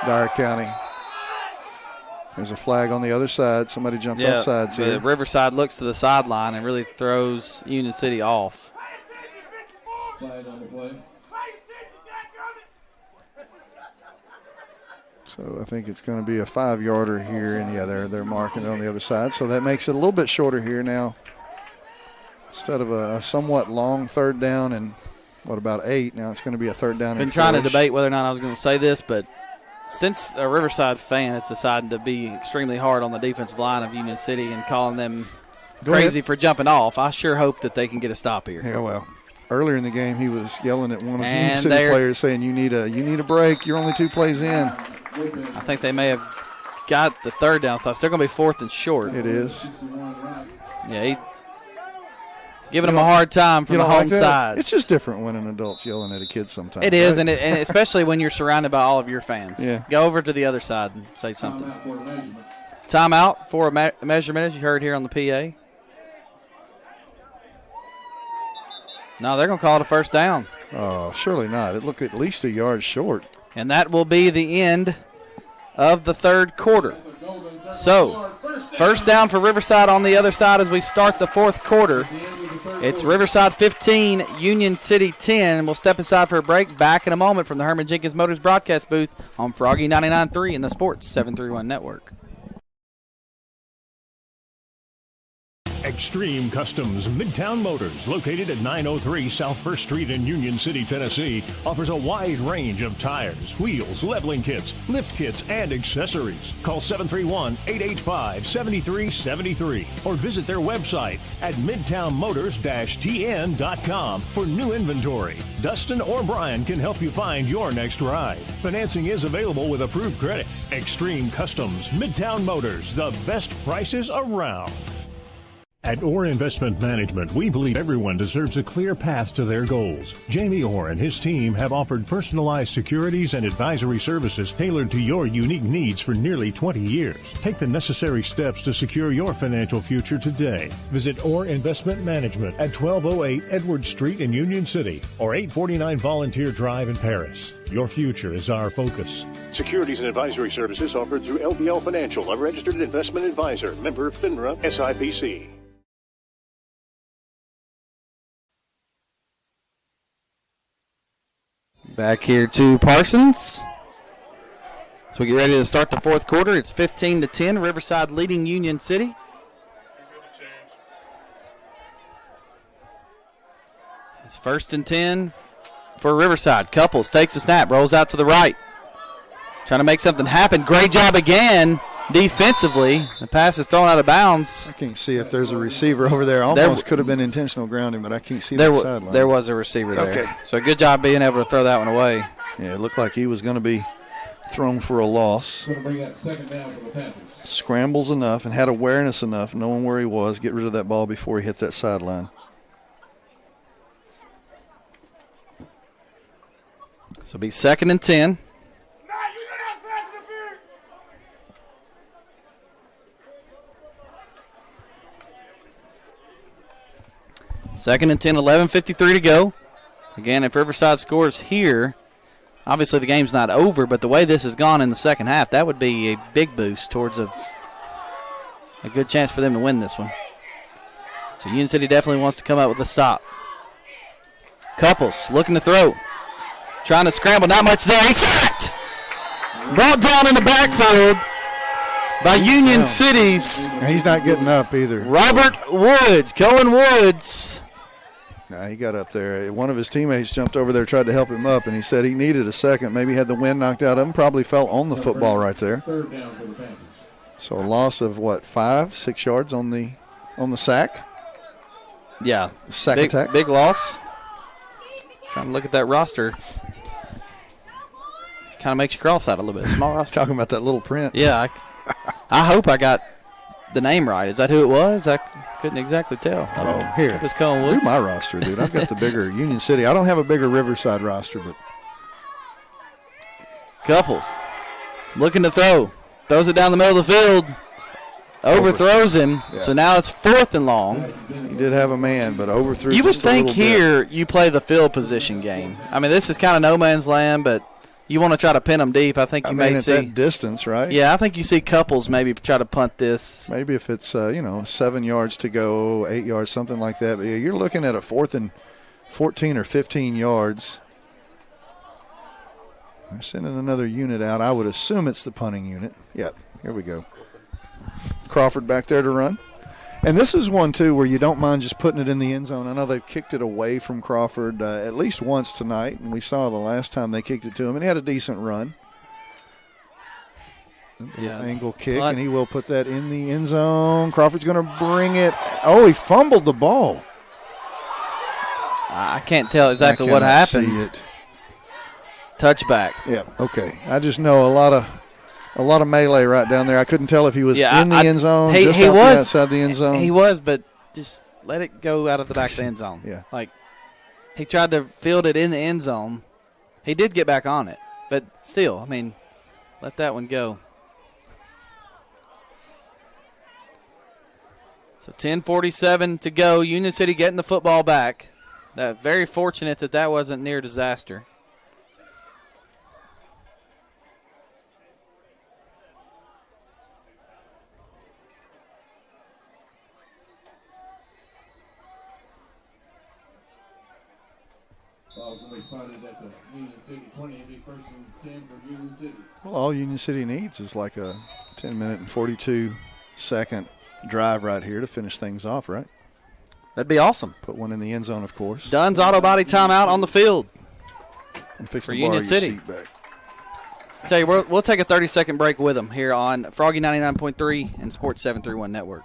Dyer County. There's a flag on the other side. Somebody jumped off sides here. Riverside looks to the sideline and really throws Union City off. Flag on the play. So I think it's going to be a 5-yarder here, and they're marking it on the other side. So that makes it a little bit shorter here now. Instead of a somewhat long 3rd down and about 8, now it's going to be a 3rd down. Been trying to debate whether or not I was going to say this, but since a Riverside fan has decided to be extremely hard on the defensive line of Union City and calling them crazy for jumping off, I sure hope that they can get a stop here. Yeah, well, earlier in the game he was yelling at one of the Union City players saying, you need a break. You're only 2 plays in. I think they may have got the 3rd down, so it's still going to be 4th and short. It is. Yeah, giving them a hard time from the home side. It's just different when an adult's yelling at a kid sometimes. It is, right? and especially when you're surrounded by all of your fans. Yeah. Go over to the other side and say something. Timeout for a measurement, as you heard here on the PA. No, they're going to call it a 1st down. Oh, surely not. It looked at least a yard short. And that will be the end of the 3rd quarter. So, 1st down for Riverside on the other side as we start the 4th quarter. It's Riverside 15, Union City 10. And we'll step aside for a break. Back in a moment from the Herman Jenkins Motors broadcast booth on Froggy 99.3 in the Sports 731 Network. Extreme Customs Midtown Motors, located at 903 South 1st Street in Union City, Tennessee, offers a wide range of tires, wheels, leveling kits, lift kits, and accessories. Call 731-885-7373 or visit their website at midtownmotors-tn.com for new inventory. Dustin or Brian can help you find your next ride. Financing is available with approved credit. Extreme Customs Midtown Motors, the best prices around. At Orr Investment Management, we believe everyone deserves a clear path to their goals. Jamie Orr and his team have offered personalized securities and advisory services tailored to your unique needs for nearly 20 years. Take the necessary steps to secure your financial future today. Visit Orr Investment Management at 1208 Edward Street in Union City or 849 Volunteer Drive in Paris. Your future is our focus. Securities and advisory services offered through LPL Financial, a registered investment advisor, member FINRA SIPC. Back here to Parsons. So we get ready to start the 4th quarter. It's 15-10. Riverside leading Union City. It's 1st and 10 for Riverside. Couples takes the snap, rolls out to the right. Trying to make something happen. Great job again defensively. The pass is thrown out of bounds. I can't see if there's a receiver over there. Almost could have been intentional grounding, but I can't see that sideline. There was a receiver there. Okay. So good job being able to throw that one away. Yeah, it looked like he was going to be thrown for a loss. Going to bring that 2nd down for the Panthers. Scrambles enough and had awareness enough, knowing where he was, get rid of that ball before he hit that sideline. So it'll be 2nd and 10. Second and 10, 11:53 to go. Again, if Riverside scores here, obviously the game's not over, but the way this has gone in the second half, that would be a big boost towards a good chance for them to win this one. So Union City definitely wants to come up with a stop. Couples looking to throw. Trying to scramble, not much there. He's sacked! Brought down in the backfield by Union City's. He's not getting up either. Robert Woods, Cohen Woods. No, he got up there. One of his teammates jumped over there, tried to help him up, and he said he needed a second. Maybe had the wind knocked out of him. Probably fell on the football right there. 3rd down for the Panthers. So a loss of 5-6 yards on the sack. Yeah, Sack attack. Big loss. Trying to look at that roster. Kind of makes you cross-eyed a little bit. Small roster. Talking about that little print. Yeah, I hope I got the name right. Is that who it was? I couldn't exactly tell. Here. It was Cohen Woods. Do my roster, dude. I've got the bigger Union City. I don't have a bigger Riverside roster, but Couples looking to throw. Throws it down the middle of the field. Overthrows him. Yeah. So now it's 4th and long. He did have a man, but overthrew. You would just a think little here you play the field position game. I mean, this is kind of no man's land, but you want to try to pin them deep. I think you may at see that distance, right? Yeah, I think you see couples maybe try to punt this. Maybe if it's 7 yards to go, 8 yards, something like that. But yeah, you're looking at a 4th and 14 or 15 yards. They're sending another unit out. I would assume it's the punting unit. Yeah, here we go. Crawford back there to run. And this is one, too, where you don't mind just putting it in the end zone. I know they've kicked it away from Crawford at least once tonight, and we saw the last time they kicked it to him, and he had a decent run. Angle kick, and he will put that in the end zone. Crawford's going to bring it. Oh, he fumbled the ball. I can't tell exactly what happened. See it. Touchback. Yeah, okay. I just know a lot of melee right down there. I couldn't tell if he was in the end zone, he was outside the end zone. He was, but just let it go out of the back of the end zone. Yeah. Like, he tried to field it in the end zone. He did get back on it, but still, I mean, let that one go. So 10:47 to go. Union City getting the football back. Very fortunate that wasn't near disaster. Well, all Union City needs is like a 10-minute and 42-second drive right here to finish things off, right? That'd be awesome. Put one in the end zone, of course. Dunn's auto body timeout on the field. And fix for the Union bar your City. seat back. Tell you, we'll take a 30-second break with them here on Froggy 99.3 and Sports 731 Network.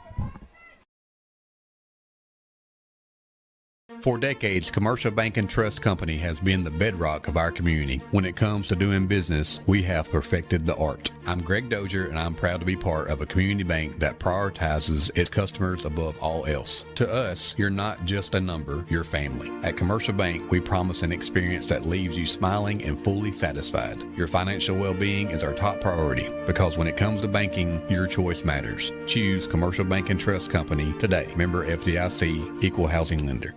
For decades, Commercial Bank and Trust Company has been the bedrock of our community. When it comes to doing business, we have perfected the art. I'm Greg Dozier, and I'm proud to be part of a community bank that prioritizes its customers above all else. To us, you're not just a number, you're family. At Commercial Bank, we promise an experience that leaves you smiling and fully satisfied. Your financial well-being is our top priority, because when it comes to banking, your choice matters. Choose Commercial Bank and Trust Company today. Member FDIC, Equal Housing Lender.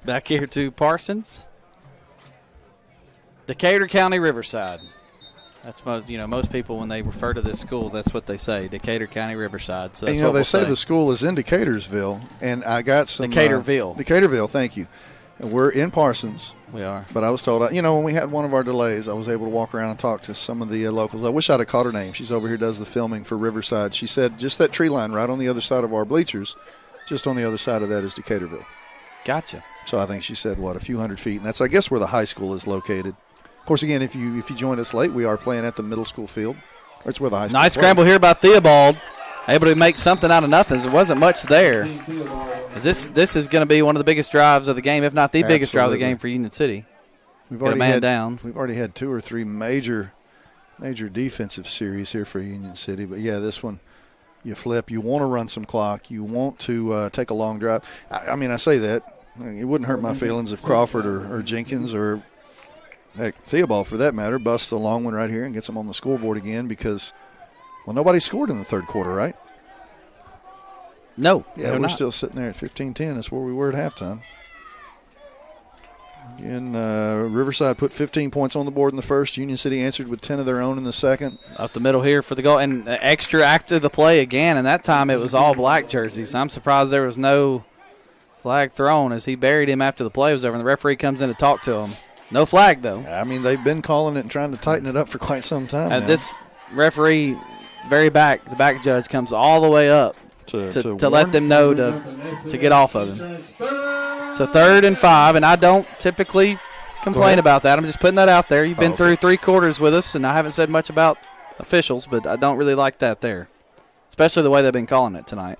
Back here to Parsons. Decatur County, Riverside. That's most people, when they refer to this school, that's what they say, Decatur County, Riverside. So that's they say the school is in Decatorsville, and I got some Decaturville. Decaturville, thank you. And we're in Parsons. We are. But I was told, when we had one of our delays, I was able to walk around and talk to some of the locals. I wish I'd have caught her name. She's over here, does the filming for Riverside. She said just that tree line right on the other side of our bleachers, just on the other side of that is Decaturville. Gotcha. So I think she said, a few hundred feet. And that's, I guess, where the high school is located. Of course, again, if you joined us late, we are playing at the middle school field. That's where the high school Nice plays. scramble here by Theobald. Able to make something out of nothing. There wasn't much there. This is going to be one of the biggest drives of the game, if not the biggest drive of the game for Union City. We've already already down. We've already had 2 or 3 major defensive series here for Union City. But, yeah, this one, you flip. You want to run some clock. You want to take a long drive. I say that. It wouldn't hurt my feelings if Crawford or Jenkins or, heck, Theobald for that matter, busts a long one right here and gets them on the scoreboard again because, nobody scored in the third quarter, right? No. Yeah, we're not. still sitting there at 15-10. That's where we were at halftime. Again, Riverside put 15 points on the board in the first. Union City answered with 10 of their own in the second. Up the middle here for the goal. And extra after the play again, and that time it was all black jerseys. I'm surprised there was no flag thrown as he buried him after the play was over, and the referee comes in to talk to him. No flag, though. They've been calling it and trying to tighten it up for quite some time now. This referee, the back judge, comes all the way up to let them know to get off of him. So 3rd and 5, and I don't typically complain about that. I'm just putting that out there. You've been through 3 quarters with us, and I haven't said much about officials, but I don't really like that there, especially the way they've been calling it tonight.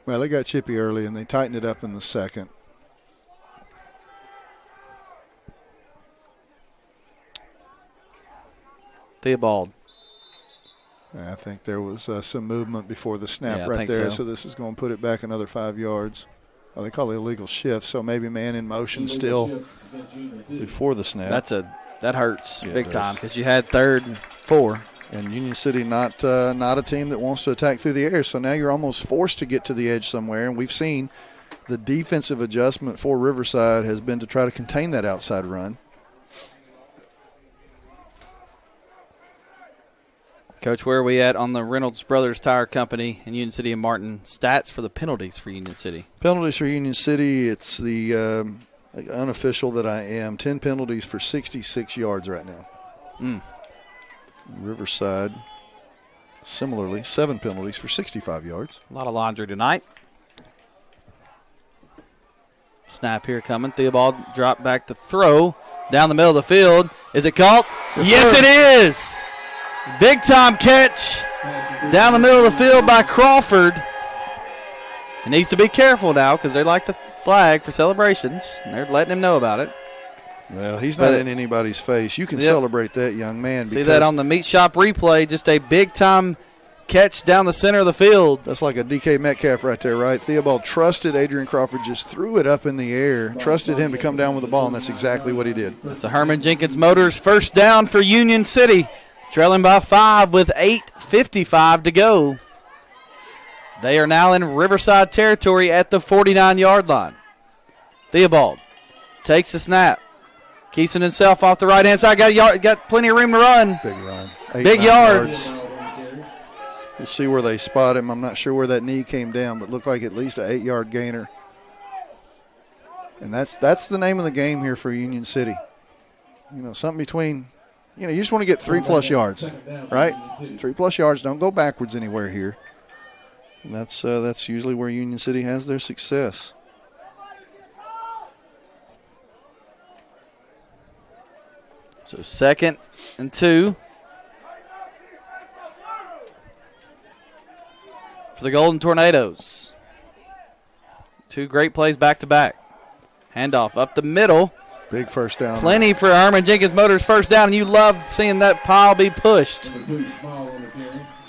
Well, they got chippy early, and they tightened it up in the second. Theobald. I think there was some movement before the snap Yeah, I right think there, so. so this is going to put it back another 5 yards. Oh, they call it illegal shift, so maybe man in motion still before the snap. That hurts Yeah, big it time does. because you had 3rd and 4. And Union City not a team that wants to attack through the air, so now you're almost forced to get to the edge somewhere, and we've seen the defensive adjustment for Riverside has been to try to contain that outside run. Coach, where are we at on the Reynolds Brothers Tire Company in Union City and Martin stats for the penalties for Union City? Penalties for Union City, it's the unofficial that I am, 10 penalties for 66 yards right now. Riverside, similarly, 7 penalties for 65 yards. A lot of laundry tonight. Snap here coming. Theobald dropped back to throw down the middle of the field. Is it caught? Yes, it is. Big time catch down the middle of the field by Crawford. He needs to be careful now because they like the flag for celebrations, and they're letting him know about it. Well, he's not in anybody's face. You can celebrate that, young man. See that on the Meat Shop replay, just a big time catch down the center of the field. That's like a DK Metcalf right there, right? Theobald trusted Adrian Crawford, just threw it up in the air, trusted him to come down with the ball, and that's exactly what he did. It's a Herman Jenkins Motors first down for Union City, trailing by 5 with 8:55 to go. They are now in Riverside territory at the 49-yard line. Theobald takes the snap, keeps it himself off the right-hand side, got plenty of room to run. Big run. Big yards. We'll see where they spot him. I'm not sure where that knee came down, but looked like at least an 8-yard gainer. And that's the name of the game here for Union City. You know, something between, you just want to get 3+ yards, right? 3+ yards. Don't go backwards anywhere here. And that's usually where Union City has their success. So 2nd and 2 for the Golden Tornadoes. 2 great plays back to back. Handoff up the middle. Big first down. Plenty for Herman Jenkins Motors first down, and you love seeing that pile be pushed.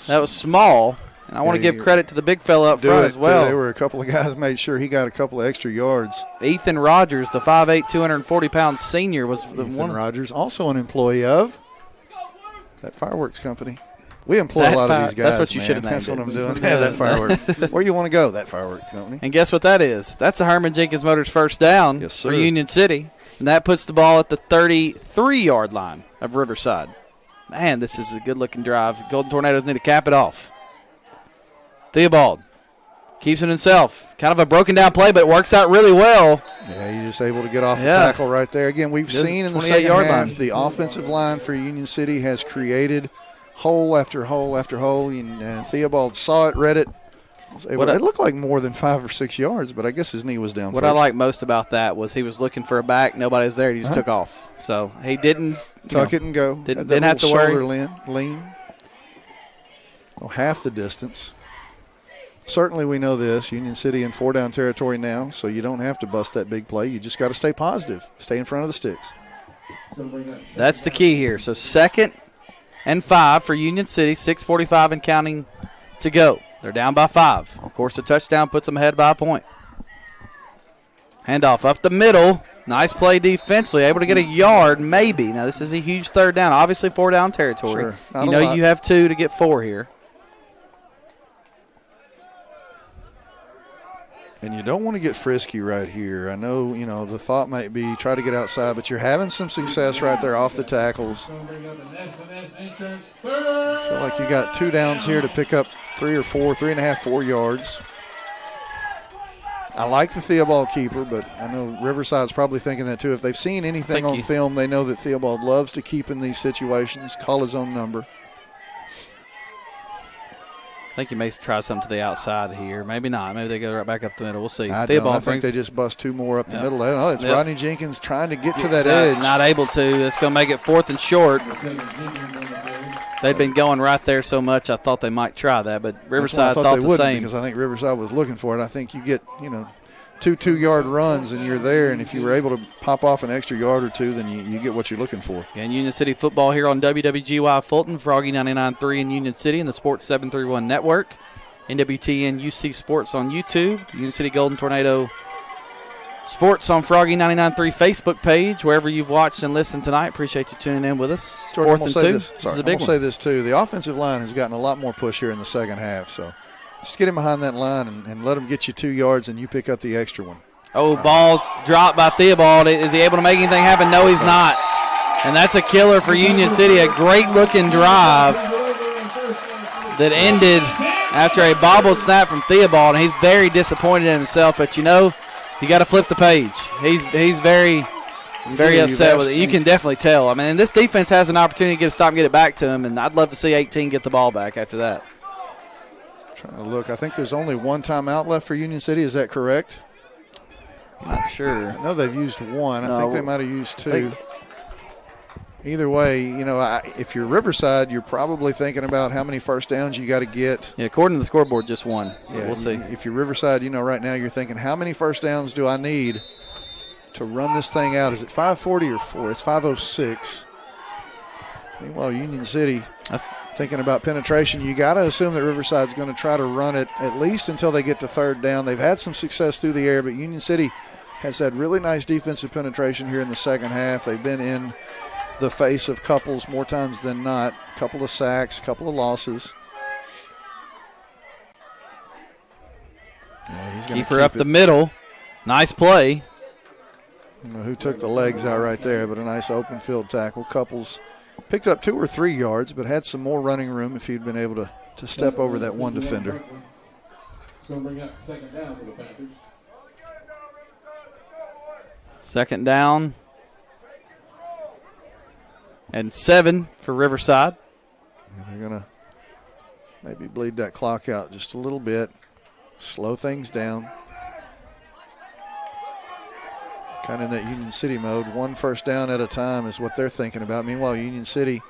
That was Small, and I want to give credit to the big fella up front as well. There were a couple of guys made sure he got a couple of extra yards. Ethan Rogers, the 5'8", 240-pound senior, was the one. Ethan Rogers, also an employee of that fireworks company. We employ a lot of these guys. That's what you should have named. That's what I'm doing. Yeah, that fireworks. Where you want to go, that fireworks company. And guess what that is? That's a Herman Jenkins Motors first down for Union City. And that puts the ball at the 33-yard line of Riverside. Man, this is a good-looking drive. The Golden Tornadoes need to cap it off. Theobald keeps it himself. Kind of a broken-down play, but it works out really well. Yeah, you're just able to get off the tackle right there. Again, we've seen in the second half the offensive line for Union City has created hole after hole after hole, and Theobald saw it, read it. It looked like more than 5 or 6 yards, but I guess his knee was down What first. I like most about that was he was looking for a back. Nobody was there. He just took off. So he didn't tuck it and go. Didn't have to worry. Shoulder lean. Oh, half the distance. Certainly we know this. Union City in 4-down territory now, so you don't have to bust that big play. You just got to stay positive. Stay in front of the sticks. That's the key here. So 2nd and 5 for Union City, 6:45 and counting to go. They're down by 5. Of course, the touchdown puts them ahead by a point. Handoff up the middle. Nice play defensively. Able to get a yard, maybe. Now, this is a huge 3rd down. Obviously, 4-down territory. Sure. You know you have 2 to get 4 here. And you don't want to get frisky right here. I know, the thought might be try to get outside, but you're having some success right there off the tackles. I feel like you got 2 downs here to pick up 3.5, 4 yards. I like the Theobald keeper, but I know Riverside's probably thinking that too. If they've seen anything on film, they know that Theobald loves to keep in these situations, call his own number. I think he may try something to the outside here. Maybe not. Maybe they go right back up the middle. We'll see. I think they just bust 2 more up the middle. Oh, it's Rodney Jenkins trying to get to that edge. Not able to. It's going to make it 4th and short. They've been going right there so much, I thought they might try that, but Riverside thought they the wouldn't, same. Because I think Riverside was looking for it. I think you get, two 2-yard runs and you're there, and if you were able to pop off an extra yard or two, then you get what you're looking for. And Union City football here on WWGY Fulton, Froggy 99.3 in Union City and the Sports 731 Network. NWTN UC Sports on YouTube, Union City Golden Tornado Sports on Froggy 99.3 Facebook page. Wherever you've watched and listened tonight, appreciate you tuning in with us. Jordan, Fourth and 2. This is a big one. I'm going to say this too. The offensive line has gotten a lot more push here in the second half, so just get him behind that line and let him get you 2 yards, and you pick up the extra one. Oh, ball's dropped by Theobald. Is he able to make anything happen? No, he's not. And that's a killer for Union City. A great-looking drive that ended after a bobbled snap from Theobald, and he's very disappointed in himself. But, you got to flip the page. He's very upset with it. You can definitely tell. I mean, this defense has an opportunity to get a stop and get it back to him, and I'd love to see 18 get the ball back after that. Trying to look. I think there's only one timeout left for Union City. Is that correct? Not sure. I know they've used one. I think they might have used 2. Either way, if you're Riverside, you're probably thinking about how many first downs you got to get. Yeah, according to the scoreboard, just one. Yeah, we'll see. If you're Riverside, right now you're thinking, how many first downs do I need to run this thing out? Is it 5:40 or 4? It's 5:06. Meanwhile, Union City thinking about penetration. You got to assume that Riverside's going to try to run it at least until they get to third down. They've had some success through the air, but Union City has had really nice defensive penetration here in the second half. They've been in the face of couples more times than not. A couple of sacks, a couple of losses. Yeah, he's keep her up the middle. Nice play. I don't know who took the legs out right there, but a nice open field tackle. Couples picked up 2 or 3 yards, but had some more running room if he'd been able to step over that one defender. It's going to bring up second down for the Panthers. Second down. And 7 for Riverside. And they're going to maybe bleed that clock out just a little bit, slow things down. Kind of in that Union City mode. 1 first down at a time is what they're thinking about. Meanwhile, Union City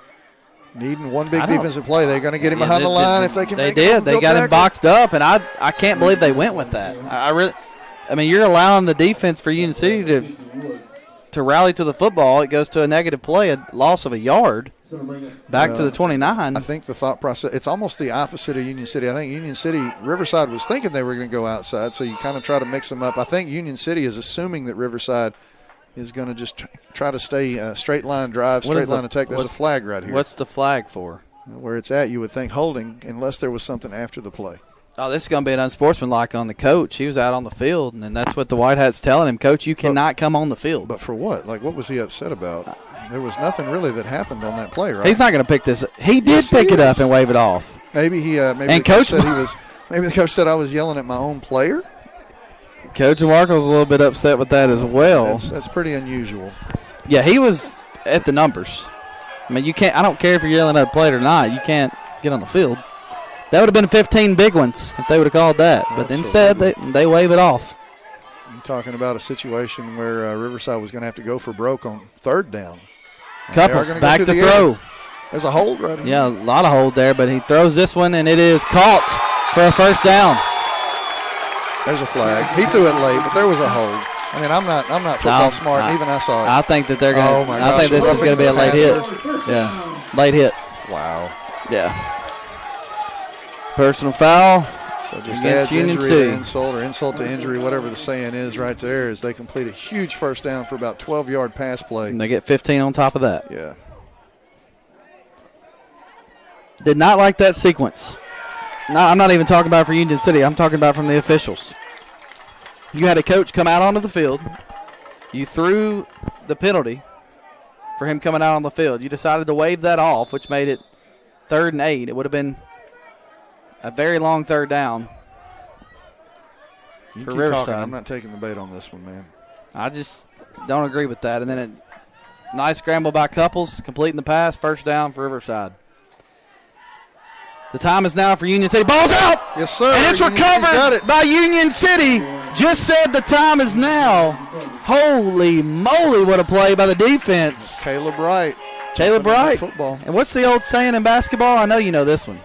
needing one big defensive play. They're going to get him behind the line if they can. They did. They got him boxed up, and I can't believe they went with that. I mean, you're allowing the defense for Union City to rally to the football. It goes to a negative play, a loss of a yard, back to the 29. I think the thought process, it's almost the opposite of Union City. I think Union City, Riverside was thinking they were going to go outside, so you kind of try to mix them up. I think Union City is assuming that Riverside is going to just try to stay straight line drive, straight line attack. There's a flag right here. What's the flag for? Where it's at, you would think holding, unless there was something after the play. Oh, this is going to be an unsportsmanlike on the coach. He was out on the field, and that's what the White Hat's telling him. Coach, you cannot come on the field. But for what? Like, what was he upset about? There was nothing really that happened on that play, right? He's not going to pick this. He did pick it up and wave it off. Maybe the coach said maybe the coach said I was yelling at my own player. Coach Markle's a little bit upset with that as well. That's pretty unusual. Yeah, he was at the numbers. I mean, you can't. I don't care if you're yelling at a player or not. You can't get on the field. That would have been 15 big ones if they would have called that. But instead, they wave it off. You're talking about a situation where Riverside was going to have to go for broke on third down. Couples back to throw. There's a hold right here. Yeah, a lot of hold there, but he throws this one, and it is caught for a first down. There's a flag. He threw it late, but there was a hold. I mean, I'm not football smart, and even I saw it. I think that they're going to. I think this is going to be a late hit. Yeah, late hit. Wow. Yeah. Personal foul. So just adds injury to insult or insult to injury, whatever the saying is right there, as they complete a huge first down for about 12-yard pass play. And they get 15 on top of that. Yeah. Did not like that sequence. No, I'm not even talking about for Union City. I'm talking about from the officials. You had a coach come out onto the field. You threw the penalty for him coming out on the field. You decided to wave that off, which made it 3rd and 8. It would have been a very long third down for Riverside. I'm not taking the bait on this one, man. I just don't agree with that. And then a nice scramble by Couples, completing the pass, first down for Riverside. The time is now for Union City. Ball's out! Yes, sir. And it's recovered by Union City. Just said the time is now. Holy moly, what a play by the defense. Caleb Wright. Football. And what's the old saying in basketball? I know you know this one.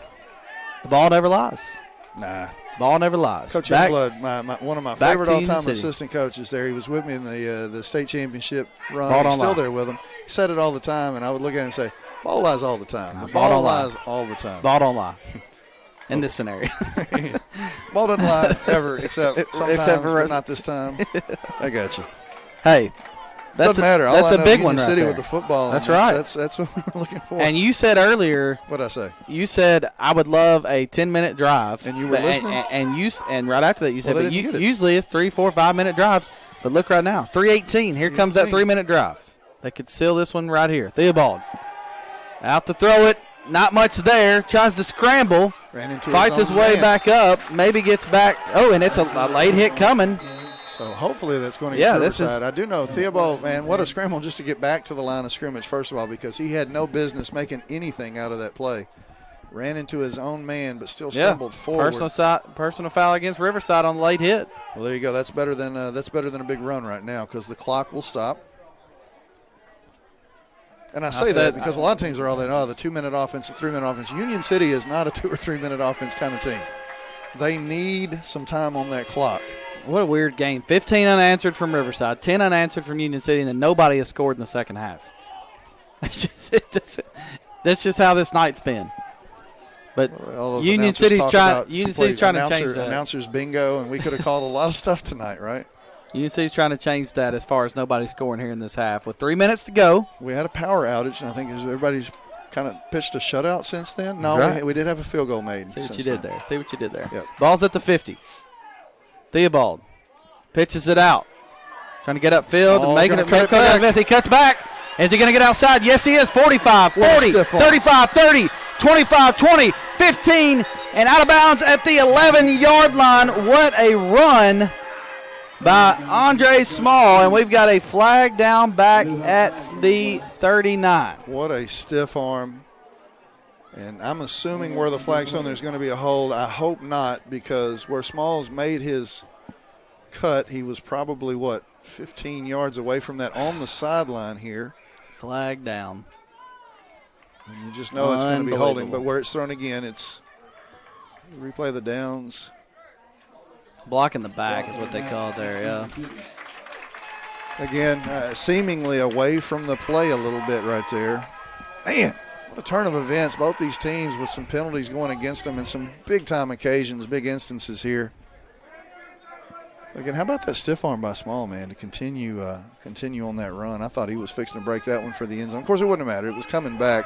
The ball never lies. Nah. Ball never lies. Coach Back- Youngblood, one of my back favorite to Union all-time City. assistant coaches there. He was with me in the state championship run. Ball He's don't still lie. there with him. He said it all the time, and I would look at him and say, ball lies all the time. The ball ball don't lie. lies all the time. Ball don't lie. In this scenario. Ball doesn't lie ever, except sometimes, for but us. not this time. I got you. Hey, that's Doesn't matter. All That's I a know, big Union one right City there. with the football. That's and right. That's what we're looking for. And you said earlier, What'd I say? you said I would love a 10-minute drive. And you were listening? And right after that you said, they but didn't get it. usually it's 3, 4, 5-minute drives. But look right now, 3:18. Here comes that 3-minute drive. They could seal this one right here. Theobald out to throw it. Not much there. Tries to scramble. Ran into Fights his own way man. back up. Maybe gets back. Oh, and it's a late hit coming. So hopefully that's going to Yeah, get this Riverside. is- I do know Theobald, man, what a scramble just to get back to the line of scrimmage, first of all, because he had no business making anything out of that play. Ran into his own man, but still stumbled forward. Personal foul against Riverside on the late hit. Well, there you go. That's better than a big run right now because the clock will stop. And I say that because a lot of teams are all that, the 2-minute offense, the 3-minute offense. Union City is not a 2 or 3-minute offense kind of team. They need some time on that clock. What a weird game. 15 unanswered from Riverside, 10 unanswered from Union City, and then nobody has scored in the second half. That's just how this night's been. But All those Union announcers City's talk trying. about Union you play City's trying to change that. announcers bingo, and we could have called a lot of stuff tonight, right? Union City's trying to change that as far as nobody scoring here in this half. With 3 minutes to go. We had a power outage, and I think everybody's kind of pitched a shutout since then. No, Right. we did have a field goal made. See what since you did then. there. See what you did there. Yep. Ball's at the 50. Theobald pitches it out. Trying to get upfield and making it. cut back. He cuts back. Is he going to get outside? Yes, he is. 45, What a 40, stiff arm. 35, 30, 25, 20, 15, and out of bounds at the 11-yard line. What a run by Andre Small, and we've got a flag down back at the 39. What a stiff arm. And I'm assuming where the flag's on, there's going to be a hold. I hope not, because where Smalls made his cut, he was probably, 15 yards away from that on the sideline here. Flag down. And you just know it's going to be holding. Unbelievable. But where it's thrown again, it's replay the downs. Block in the back is what they call it there, yeah. Again, seemingly away from the play a little bit right there. Man, what a turn of events. Both these teams with some penalties going against them and some big-time occasions, big instances here. Again, how about that stiff arm by Small, man, to continue on that run? I thought he was fixing to break that one for the end zone. Of course, it wouldn't have mattered. It was coming back.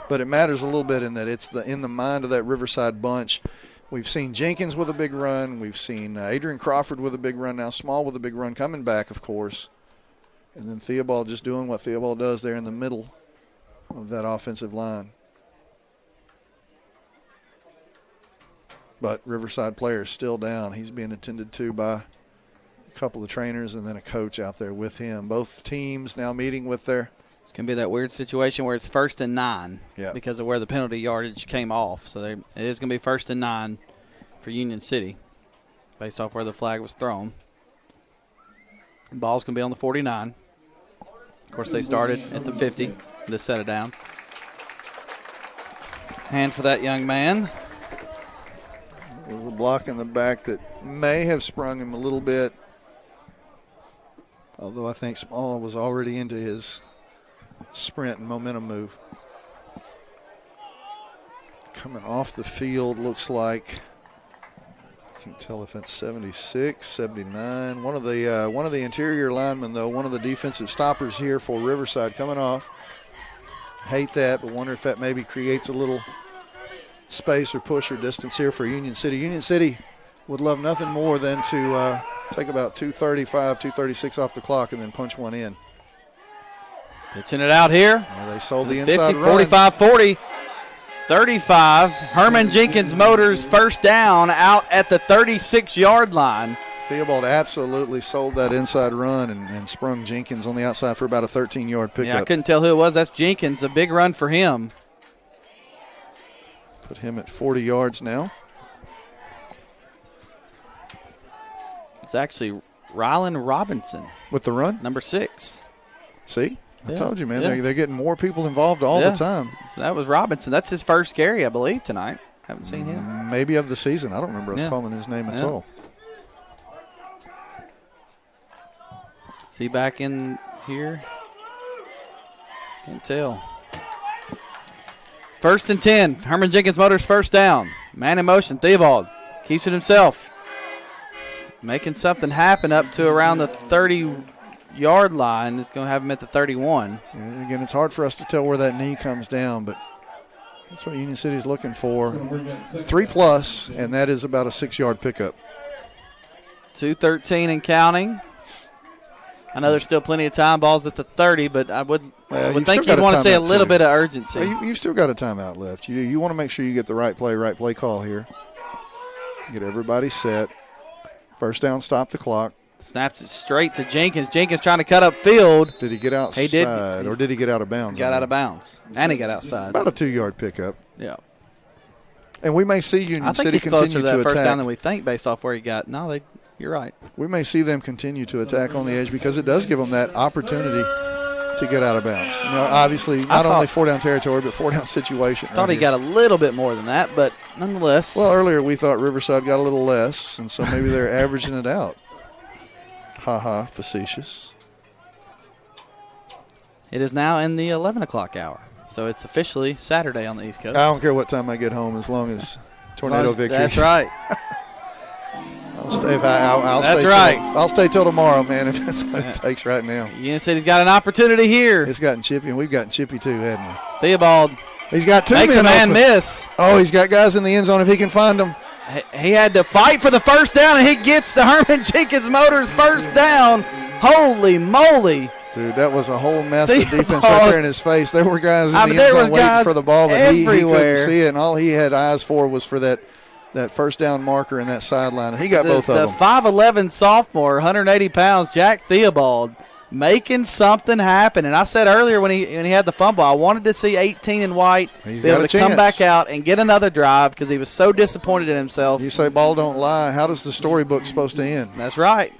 But it matters a little bit in that it's in the mind of that Riverside bunch. We've seen Jenkins with a big run. We've seen Adrian Crawford with a big run. Now Small with a big run coming back, of course. And then Theobald just doing what Theobald does there in the middle of that offensive line. But Riverside player is still down. He's being attended to by a couple of trainers and then a coach out there with him. Both teams now meeting with their – It's going to be that weird situation where it's 1st and 9 Yeah. because of where the penalty yardage came off. So it is going to be 1st and 9 for Union City based off where the flag was thrown. The ball's going to be on the 49. Of course, they started at the 50 to set it down. Hand for that young man. There's a block in the back that may have sprung him a little bit, although I think Small was already into his sprint and momentum move. Coming off the field, looks like, I can't tell if that's 76, 79. One of the interior linemen, though, one of the defensive stoppers here for Riverside coming off. Hate that, but wonder if that maybe creates a little space or push or distance here for Union City. Union City would love nothing more than to take about 2:35, 2:36 off the clock and then punch one in. Pitching it out here. Well, they sold the 50, inside run. 45, 40, 35. Herman Jenkins Motors first down out at the 36-yard line. Theobald absolutely sold that inside run and sprung Jenkins on the outside for about a 13-yard pickup. Yeah, I couldn't tell who it was. That's Jenkins. A big run for him. Put him at 40 yards now. It's actually Rylan Robinson, With the run? number 6. See? I Yeah, told you, man. yeah. They're getting more people involved all Yeah. the time. So that was Robinson. That's his first carry, I believe, tonight. Haven't seen him. Maybe of the season. I don't remember us Yeah. calling his name at all. Is he back in here? Can't tell. 1st and 10. Herman Jenkins Motors first down. Man in motion. Theobald keeps it himself. Making something happen up to around the 30-yard line. It's going to have him at the 31. And again, it's hard for us to tell where that knee comes down, but that's what Union City's looking for. 3+, and that is about a 6-yard pickup. 2:13 and counting. I know there's still plenty of time. Ball's at the 30, but I would think you'd want to see a little bit of urgency. You've still got a timeout left. You want to make sure you get the right play call here. Get everybody set. First down, stop the clock. Snaps it straight to Jenkins. Jenkins trying to cut up field. Did he get outside or did he get out of bounds? He got out of bounds, and he got outside. About a 2-yard pickup. Yeah. And we may see Union City continue to attack. I think he's closer to that first down than we think based off where he got. No, you're right. We may see them continue to attack on the edge because it does give them that opportunity to get out of bounds. Obviously, not only 4-down territory, but 4-down situation. I thought he got a little bit more than that, but nonetheless. Well, earlier we thought Riverside got a little less, and so maybe they're averaging it out. Ha, facetious. It is now in the 11 o'clock hour, so it's officially Saturday on the East Coast. I don't care what time I get home as long as tornado victory. That's right. I'll stay till tomorrow, man, if that's what it takes right now. Union City's got an opportunity here. It's gotten chippy, and we've gotten chippy too, haven't we? Theobald. He's got 2 makes men a man open. miss. Oh, he's got guys in the end zone if he can find them. He had to fight for the first down, and he gets the Herman Jenkins Motors first down. Holy moly. Dude, that was a whole mess of defense right there in his face. There were guys in the end zone waiting for the ball, but he couldn't see it, and all he had eyes for was for that first down marker in that sideline, and he got both of them. The 5'11" sophomore, 180 pounds, Jack Theobald, making something happen. And I said earlier when he had the fumble, I wanted to see 18 in white be able to come back out and get another drive because he was so disappointed in himself. You say ball don't lie. How does the storybook supposed to end? That's right.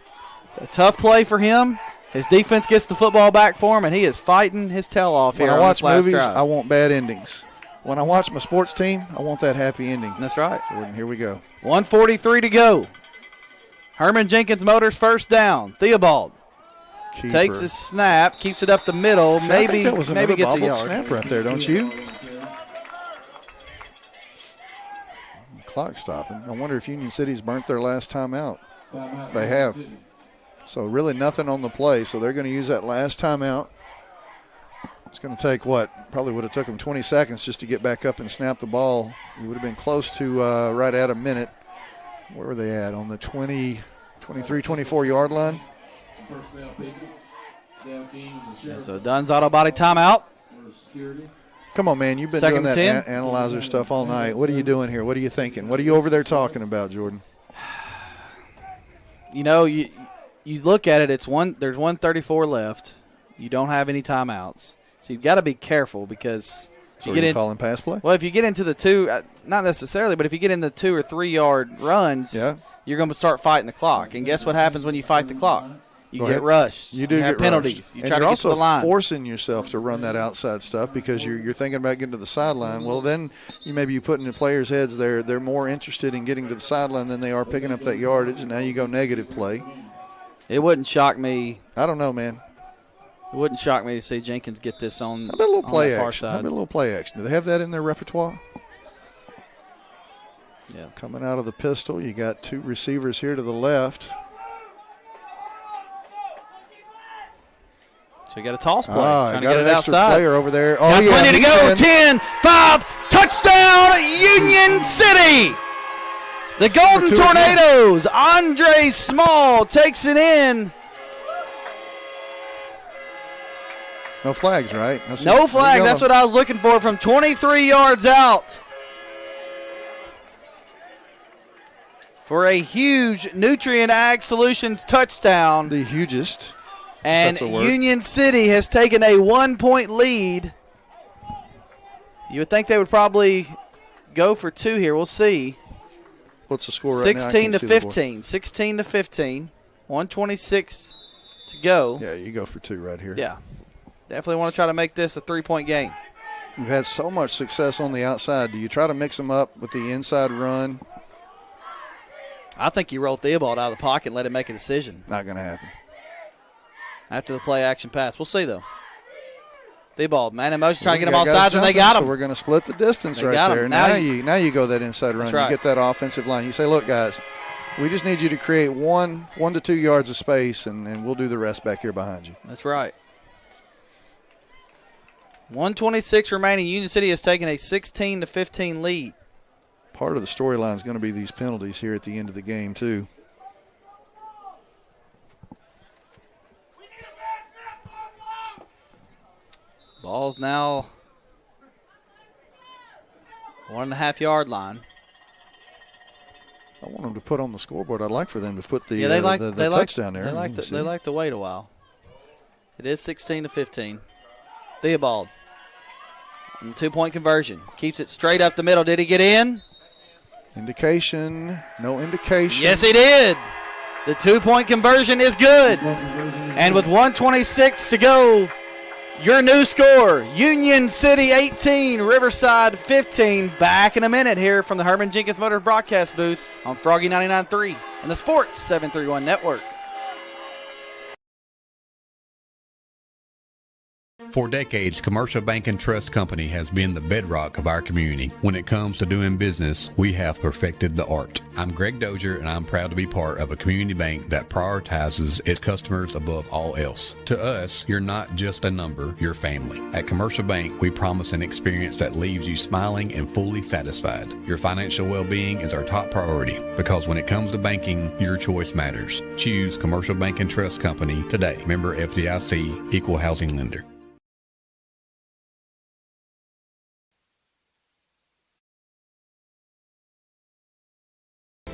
A tough play for him. His defense gets the football back for him, and he is fighting his tail off here. When I watch movies, drive. I want bad endings. When I watch my sports team, I want that happy ending. That's right. Jordan, here we go. 1:43 to go. Herman Jenkins Motors first down. Theobald takes his snap, keeps it up the middle. See, I think that was maybe gets a yard. Snap right there, don't you? Clock stopping. I wonder if Union City's burnt their last timeout. They have. So really nothing on the play. So they're going to use that last timeout. It's going to take probably would have took them 20 seconds just to get back up and snap the ball. You would have been close to right at a minute. Where were they at? On the 23, 24-yard line? Yeah, so Dunn's auto body timeout. Come on, man. You've been doing that analyzer stuff all night. What are you doing here? What are you thinking? What are you over there talking about, Jordan? You look at it, there's 134 left. You don't have any timeouts. So you've got to be careful because So are you calling pass play? Well, if you get into the two, not necessarily, but if you get in the 2 or 3 yard runs, you're going to start fighting the clock. And guess what happens when you fight the clock? You get rushed. You do have get penalties. Rushed. You and try you're to get also to the line. forcing yourself to run that outside stuff because you're thinking about getting to the sideline. Well, then you put in the players' heads they're more interested in getting to the sideline than they are picking up that yardage, and now you go negative play. It wouldn't shock me. I don't know, man. It wouldn't shock me to see Jenkins get this on, How about a little play far action? side. How about a little play action? Do they have that in their repertoire? Yeah. Coming out of the pistol, you got 2 receivers here to the left. So you got a toss play. I trying got to get an it extra outside. player over there. Oh, got yeah, plenty to go. 10, 5, touchdown, Union City. The Golden Tornadoes. Andre Small takes it in. No flags, right? No flag. That's what I was looking for from 23 yards out. For a huge Nutrient Ag Solutions touchdown. The hugest. And Union City has taken a 1-point lead. You would think they would probably go for 2 here. We'll see. What's the score right 16 now? to 15. 16 to 15. 126 to go. Yeah, you go for 2 right here. Yeah. Definitely want to try to make this a 3-point game. You've had so much success on the outside. Do you try to mix them up with the inside run? I think you roll Theobald out of the pocket and let him make a decision. Not going to happen. After the play action pass. We'll see, though. Theobald, man in motion, trying to get him all sides, and they got him. So we're going to split the distance They right got him. there. Now you go that inside run. Right. You get that offensive line. You say, look, guys, we just need you to create 1 to 2 yards of space, and we'll do the rest back here behind you. That's right. 1:26 remaining. Union City has taken a 16-15 lead. Part of the storyline is going to be these penalties here at the end of the game, too. Ball's now 1.5 yard line. I want them to put on the scoreboard. I'd like for them to put the, they like the touchdown there. They like to wait a while. It is 16-15. Theobald. And the 2-point conversion. Keeps it straight up the middle. Did he get in? Indication. No indication. Yes, he did. The 2-point conversion is good. And with 1:26 to go, your new score, Union City 18, Riverside 15. Back in a minute here from the Herman Jenkins Motors broadcast booth on Froggy 99.3 and the Sports 731 Network. For decades, Commercial Bank and Trust Company has been the bedrock of our community. When it comes to doing business, we have perfected the art. I'm Greg Dozier, and I'm proud to be part of a community bank that prioritizes its customers above all else. To us, you're not just a number, you're family. At Commercial Bank, we promise an experience that leaves you smiling and fully satisfied. Your financial well-being is our top priority, because when it comes to banking, your choice matters. Choose Commercial Bank and Trust Company today. Member FDIC, Equal Housing Lender.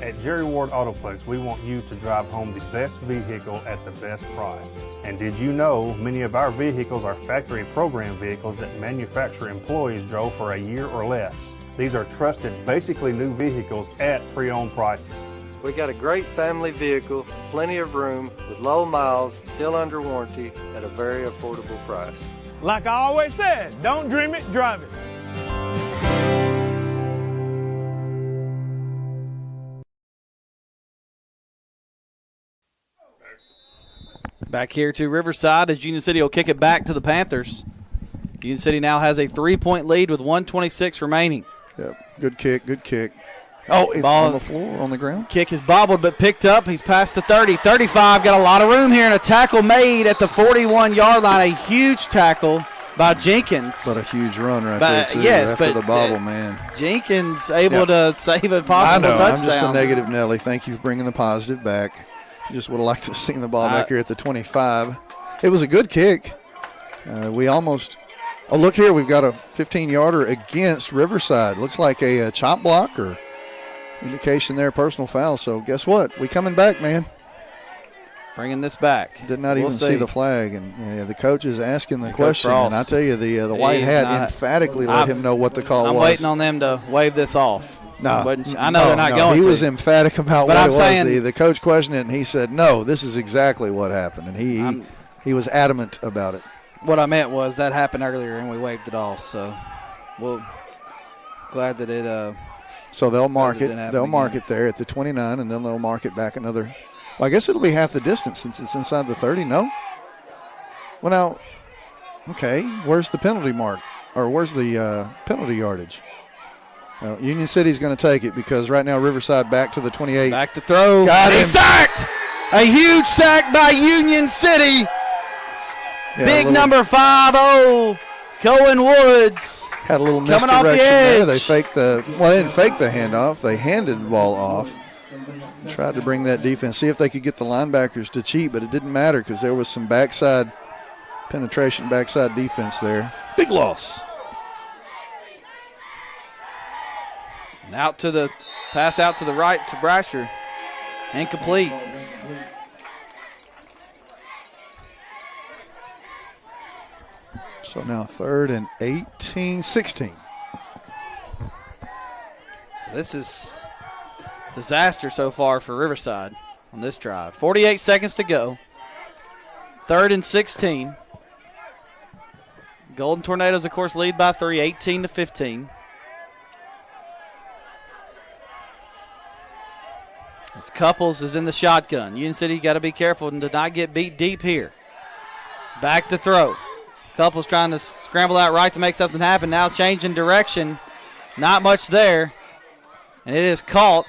At Jerry Ward Autoplex, we want you to drive home the best vehicle at the best price. And did you know many of our vehicles are factory program vehicles that manufacturer employees drove for a year or less? These are trusted, basically new vehicles at pre-owned prices. We got a great family vehicle, plenty of room, with low miles, still under warranty, at a very affordable price. Like I always said, don't dream it, drive it. Back here to Riverside as Union City will kick it back to the Panthers. Union City now has a 3-point lead with 1:26 remaining. Yep, good kick, good kick. Oh, it's on the floor, on the ground. Kick is bobbled but picked up. He's past the 30, 35. Got a lot of room here, and a tackle made at the 41-yard line. A huge tackle by Jenkins. But a huge run right there, too, after the bobble, man. Jenkins able to save a possible touchdown. I'm just a negative Nelly. Thank you for bringing the positive back. Just would have liked to have seen the ball back here at the 25. It was a good kick. We almost – oh, look here. We've got a 15-yarder against Riverside. Looks like a chop block or indication there, personal foul. So guess what? We coming back, man. Bringing this back. Did not even see the flag. And the coach is asking the question. And I tell you, the white hat emphatically let him know what the call was. I'm waiting on them to wave this off. No, I know they're not going to. He was emphatic about what it was. The coach questioned it, and he said, no, this is exactly what happened. And he was adamant about it. What I meant was that happened earlier, and we waved it off. So we're glad that it so they'll mark it. They'll mark it there at the 29, and then they'll mark it back another. Well, I guess it'll be half the distance since it's inside the 30, no? Well, now, okay, where's the penalty mark? Or where's the penalty yardage? Well, Union City's going to take it because right now Riverside back to the 28. Back to throw. Got him. He's sacked! A huge sack by Union City. Yeah, Big number 5-0, Cohen Woods. Had a little misdirection there. They faked they didn't fake the handoff. They handed the ball off. Tried to bring that defense, see if they could get the linebackers to cheat, but it didn't matter because there was some backside penetration, backside defense there. Big loss. And pass out to the right to Brasher. Incomplete. So now 3rd and 18, 16. This is disaster so far for Riverside on this drive. 48 seconds to go. 3rd and 16. Golden Tornadoes, of course, lead by 3, 18-15. It's Couples is in the shotgun. Union City got to be careful and to not get beat deep here. Back to throw. Couples trying to scramble out right to make something happen. Now changing direction. Not much there. And it is caught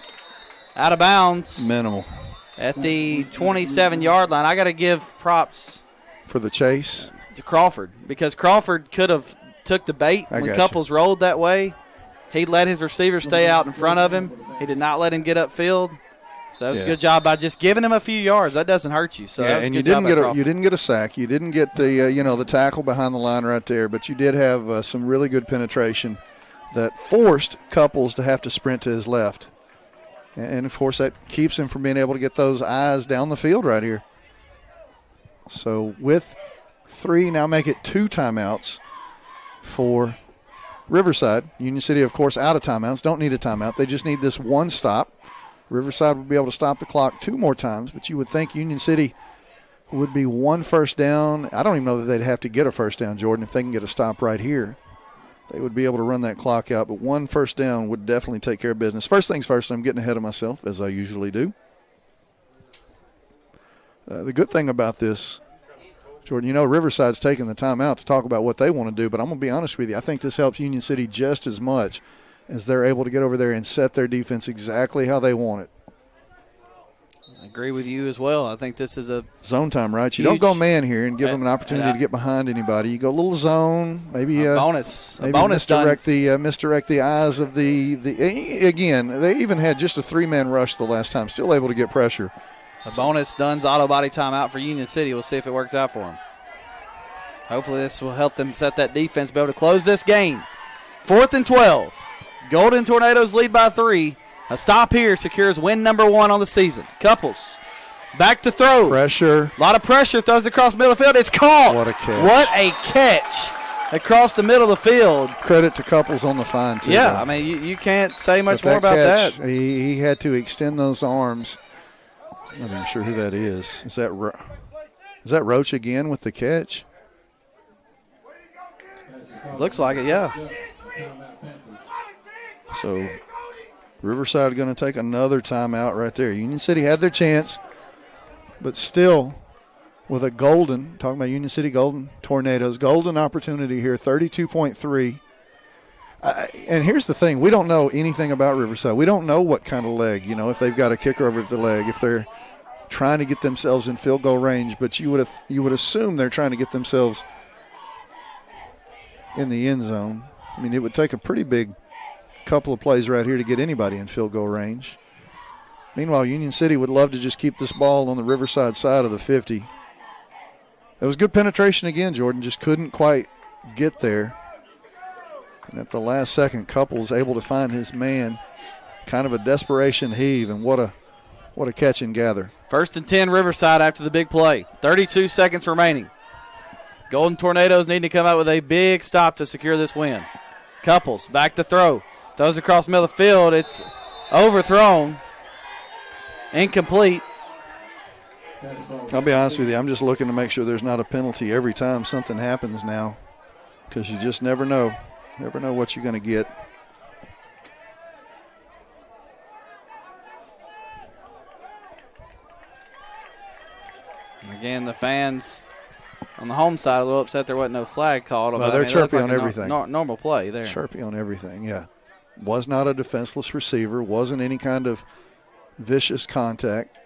out of bounds. Minimal. At the 27-yard line. I got to give props for the chase to Crawford, because Crawford could have took the bait when Couples rolled that way. He let his receiver stay out in front of him. He did not let him get upfield. So that was a good job by just giving him a few yards. That doesn't hurt you. So and you didn't get a sack. You didn't get the tackle behind the line right there, but you did have some really good penetration that forced Couples to have to sprint to his left. And, of course, that keeps him from being able to get those eyes down the field right here. So with 3, now make it 2 timeouts for Riverside. Union City, of course, out of timeouts. Don't need a timeout. They just need this one stop. Riverside would be able to stop the clock 2 more times, but you would think Union City would be 1 first down. I don't even know that they'd have to get a first down, Jordan, if they can get a stop right here. They would be able to run that clock out, but 1 first down would definitely take care of business. First things first, I'm getting ahead of myself, as I usually do. The good thing about this, Jordan, Riverside's taking the timeout to talk about what they want to do, but I'm going to be honest with you. I think this helps Union City just as much as they're able to get over there and set their defense exactly how they want it. I agree with you as well. I think this is a zone time, right? You don't go man here and give them an opportunity to get behind anybody. You go a little zone, maybe a bonus. Maybe misdirect the eyes of the. Again, they even had just a 3-man rush the last time, still able to get pressure. A bonus Dunn's auto body timeout for Union City. We'll see if it works out for them. Hopefully this will help them set that defense, be able to close this game. 4th and 12. Golden Tornadoes lead by 3. A stop here secures win number 1 on the season. Couples back to throw. Pressure. A lot of pressure. Throws it across the middle of the field. It's caught. What a catch. What a catch across the middle of the field. Credit to Couples on the fine, too. Yeah, I mean, you can't say much more about that. He had to extend those arms. I'm not even sure who that is. Is that Roach again with the catch? Looks like it, yeah. So Riverside going to take another timeout right there. Union City had their chance, but still with a golden, talking about Union City Golden Tornadoes, golden opportunity here, 32.3. And here's the thing. We don't know anything about Riverside. We don't know what kind of leg, if they've got a kicker over the leg, if they're trying to get themselves in field goal range, but you would assume they're trying to get themselves in the end zone. I mean, it would take a pretty big couple of plays right here to get anybody in field goal range. Meanwhile, Union City would love to just keep this ball on the Riverside side of the 50. It was good penetration again, Jordan, just couldn't quite get there. And at the last second, Couples able to find his man. Kind of a desperation heave, and what a catch and gather. 1st and 10 Riverside after the big play. 32 seconds remaining. Golden Tornadoes need to come out with a big stop to secure this win. Couples back to throw. Throws across the middle of the field. It's overthrown. Incomplete. I'll be honest with you. I'm just looking to make sure there's not a penalty every time something happens now, because you just never know. Never know what you're going to get. And again, the fans on the home side a little upset there wasn't no flag called. Well, they're chirpy on everything. Normal play there. Chirpy on everything, yeah. Was not a defenseless receiver. Wasn't any kind of vicious contact.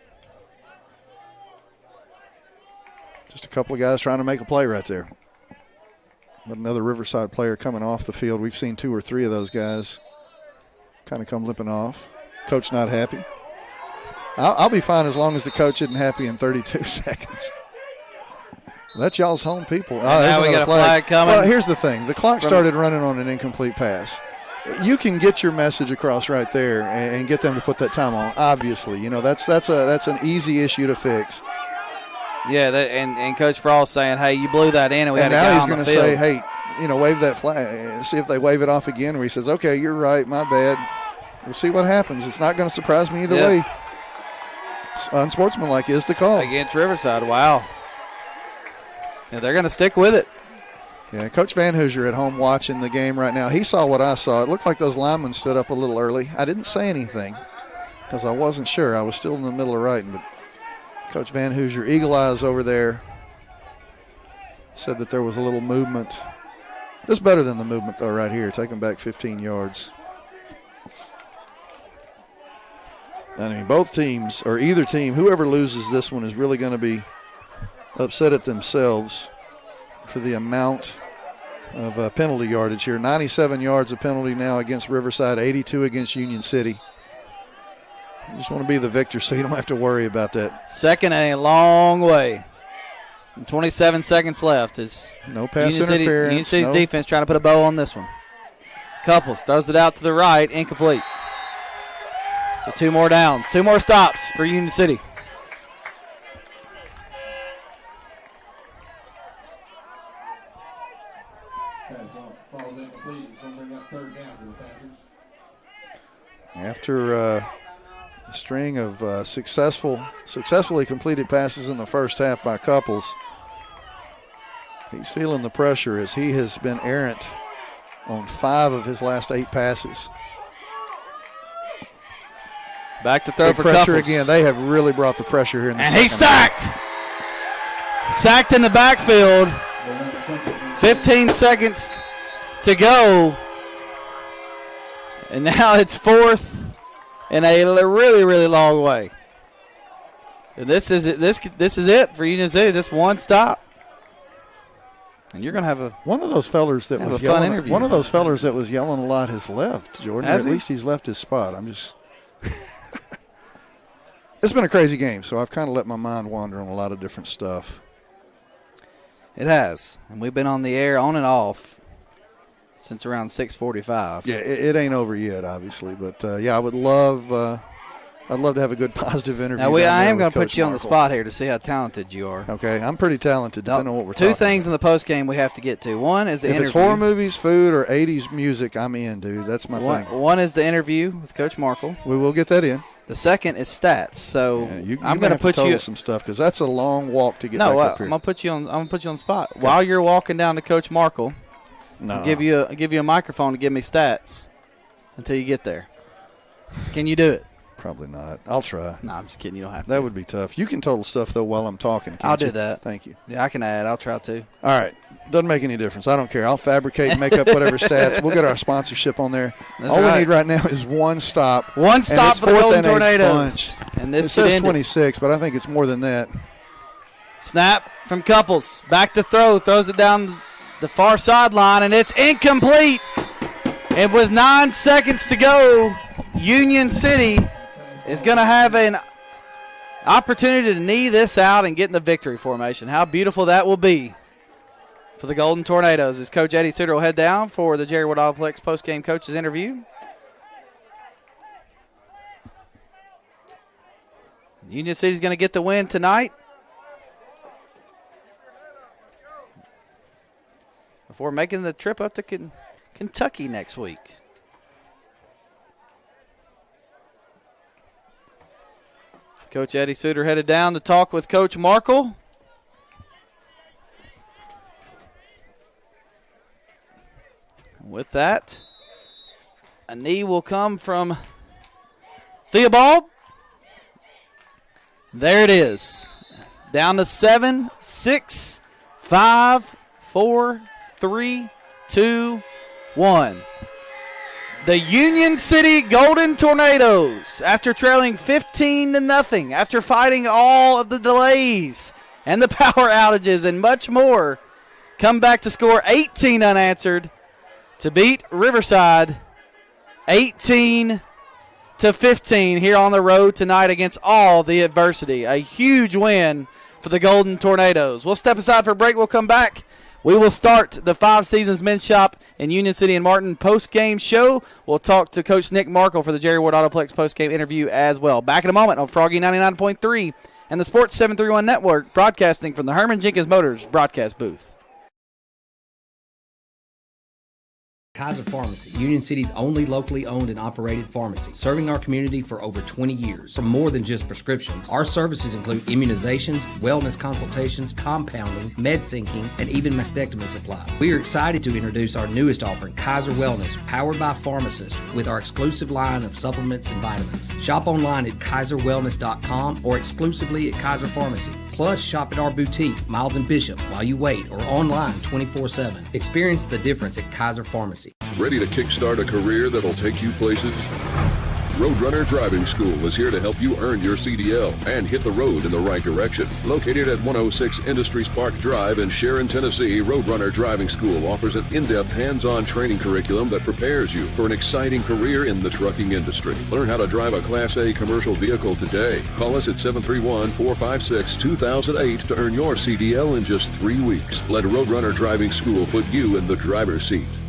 Just a couple of guys trying to make a play right there. But another Riverside player coming off the field. We've seen 2 or 3 of those guys kind of come limping off. Coach not happy. I'll be fine as long as the coach isn't happy in 32 seconds. That's y'all's home people. Now we got a flag coming. Well, here's the thing. The clock started running on an incomplete pass. You can get your message across right there and get them to put that time on. Obviously, that's an easy issue to fix. Yeah, and Coach Frost saying, "Hey, you blew that in, and we had a guy on the field." Now he's going to say, "Hey, wave that flag." See if they wave it off again, where he says, "Okay, you're right, my bad." We'll see what happens. It's not going to surprise me either way. It's unsportsmanlike is the call against Riverside. Wow. Yeah, they're going to stick with it. Yeah, Coach Van Hoosier at home watching the game right now. He saw what I saw. It looked like those linemen stood up a little early. I didn't say anything because I wasn't sure. I was still in the middle of writing. But Coach Van Hoosier, eagle eyes over there, said that there was a little movement. This is better than the movement, though, right here. Take them back 15 yards. I mean, both teams, or either team, whoever loses this one is really going to be upset at themselves for the amount of penalty yardage here. 97 yards of penalty now against Riverside, 82 against Union City. You just want to be the victor so you don't have to worry about that. Second and a long way. 27 seconds left. No pass interference. Union City's defense trying to put a bow on this one. Couples throws it out to the right, incomplete. So 2 more downs, 2 more stops for Union City. After a string of successfully completed passes in the first half by Couples, he's feeling the pressure as he has been errant on 5 of his last 8 passes. Back to throw Big for pressure Couples. again. They have really brought the pressure here in the second. And he's sacked. Sacked in the backfield. 15 seconds to go. And now it's 4th in a really, really long way. And this is it. This is it for Union City. This one stop. And you're going to have one of those fellers that was yelling. One of those fellers that was yelling a lot has left, Jordan. At least he's left his spot. I'm just. It's been a crazy game, so I've kind of let my mind wander on a lot of different stuff. It has, and we've been on the air on and off since around 6:45. Yeah, it ain't over yet, obviously, but yeah, I would love. I'd love to have a good positive interview. Now I am going to put you on the spot here to see how talented you are. Okay, I'm pretty talented, depending on what we're talking about. 2 things in the post game we have to get to. One is the interview. If it's horror movies, food, or 80s music, I'm in, dude. That's my thing. One is the interview with Coach Markle. We will get that in. The second is stats. So I'm going to put you some stuff because that's a long walk to get back up here. I'm going to put you on. I'm going to put you on the spot while you're walking down to Coach Markle. No, I'll give you a microphone to give me stats until you get there. Can you do it? Probably not. I'll try. No, I'm just kidding. You don't have to. That would be tough. You can total stuff, though, while I'm talking. I'll do that. Thank you. Yeah, I can add. I'll try to. All right. Doesn't make any difference. I don't care. I'll fabricate and make up whatever stats. We'll get our sponsorship on there. That's All right. we need right now is one stop. One stop for the Golden Tornadoes. And this it says 26, but I think it's more than that. Snap from Couples. Back to throw. Throws it down the far sideline, and it's incomplete. And with 9 seconds to go, Union City is going to have an opportunity to knee this out and get in the victory formation. How beautiful that will be for the Golden Tornadoes as Coach Eddie Suter will head down for the Jerry Wood Autoplex postgame coaches interview. Union City's going to get the win tonight before making the trip up to Kentucky next week. Coach Eddie Suter headed down to talk with Coach Markle. With that, a knee will come from Theobald. There it is. Down to 7, 6, 5, 4, 3, 2, 1. The Union City Golden Tornadoes, after trailing 15-0, after fighting all of the delays and the power outages and much more, come back to score 18 unanswered to beat Riverside 18-15 here on the road tonight against all the adversity. A huge win for the Golden Tornadoes. We'll step aside for a break. We'll come back. We will start the 5 Seasons Men's Shop in Union City and Martin post-game show. We'll talk to Coach Nick Markle for the Jerry Ward Autoplex post-game interview as well. Back in a moment on Froggy 99.3 and the Sports 731 Network, broadcasting from the Herman Jenkins Motors broadcast booth. Kaiser Pharmacy, Union City's only locally owned and operated pharmacy, serving our community for over 20 years. For more than just prescriptions, our services include immunizations, wellness consultations, compounding, med syncing, and even mastectomy supplies. We are excited to introduce our newest offering, Kaiser Wellness, powered by pharmacists, with our exclusive line of supplements and vitamins. Shop online at kaiserwellness.com or exclusively at Kaiser Pharmacy. Plus, shop at our boutique, Miles and Bishop, while you wait, or online 24/7. Experience the difference at Kaiser Pharmacy. Ready to kickstart a career that'll take you places? Roadrunner Driving School is here to help you earn your CDL and hit the road in the right direction. Located at 106 Industries Park Drive in Sharon, Tennessee, Roadrunner Driving School offers an in-depth hands-on training curriculum that prepares you for an exciting career in the trucking industry. Learn how to drive a Class A commercial vehicle today. Call us at 731-456-2008 to earn your CDL in just 3 weeks. Let Roadrunner Driving School put you in the driver's seat.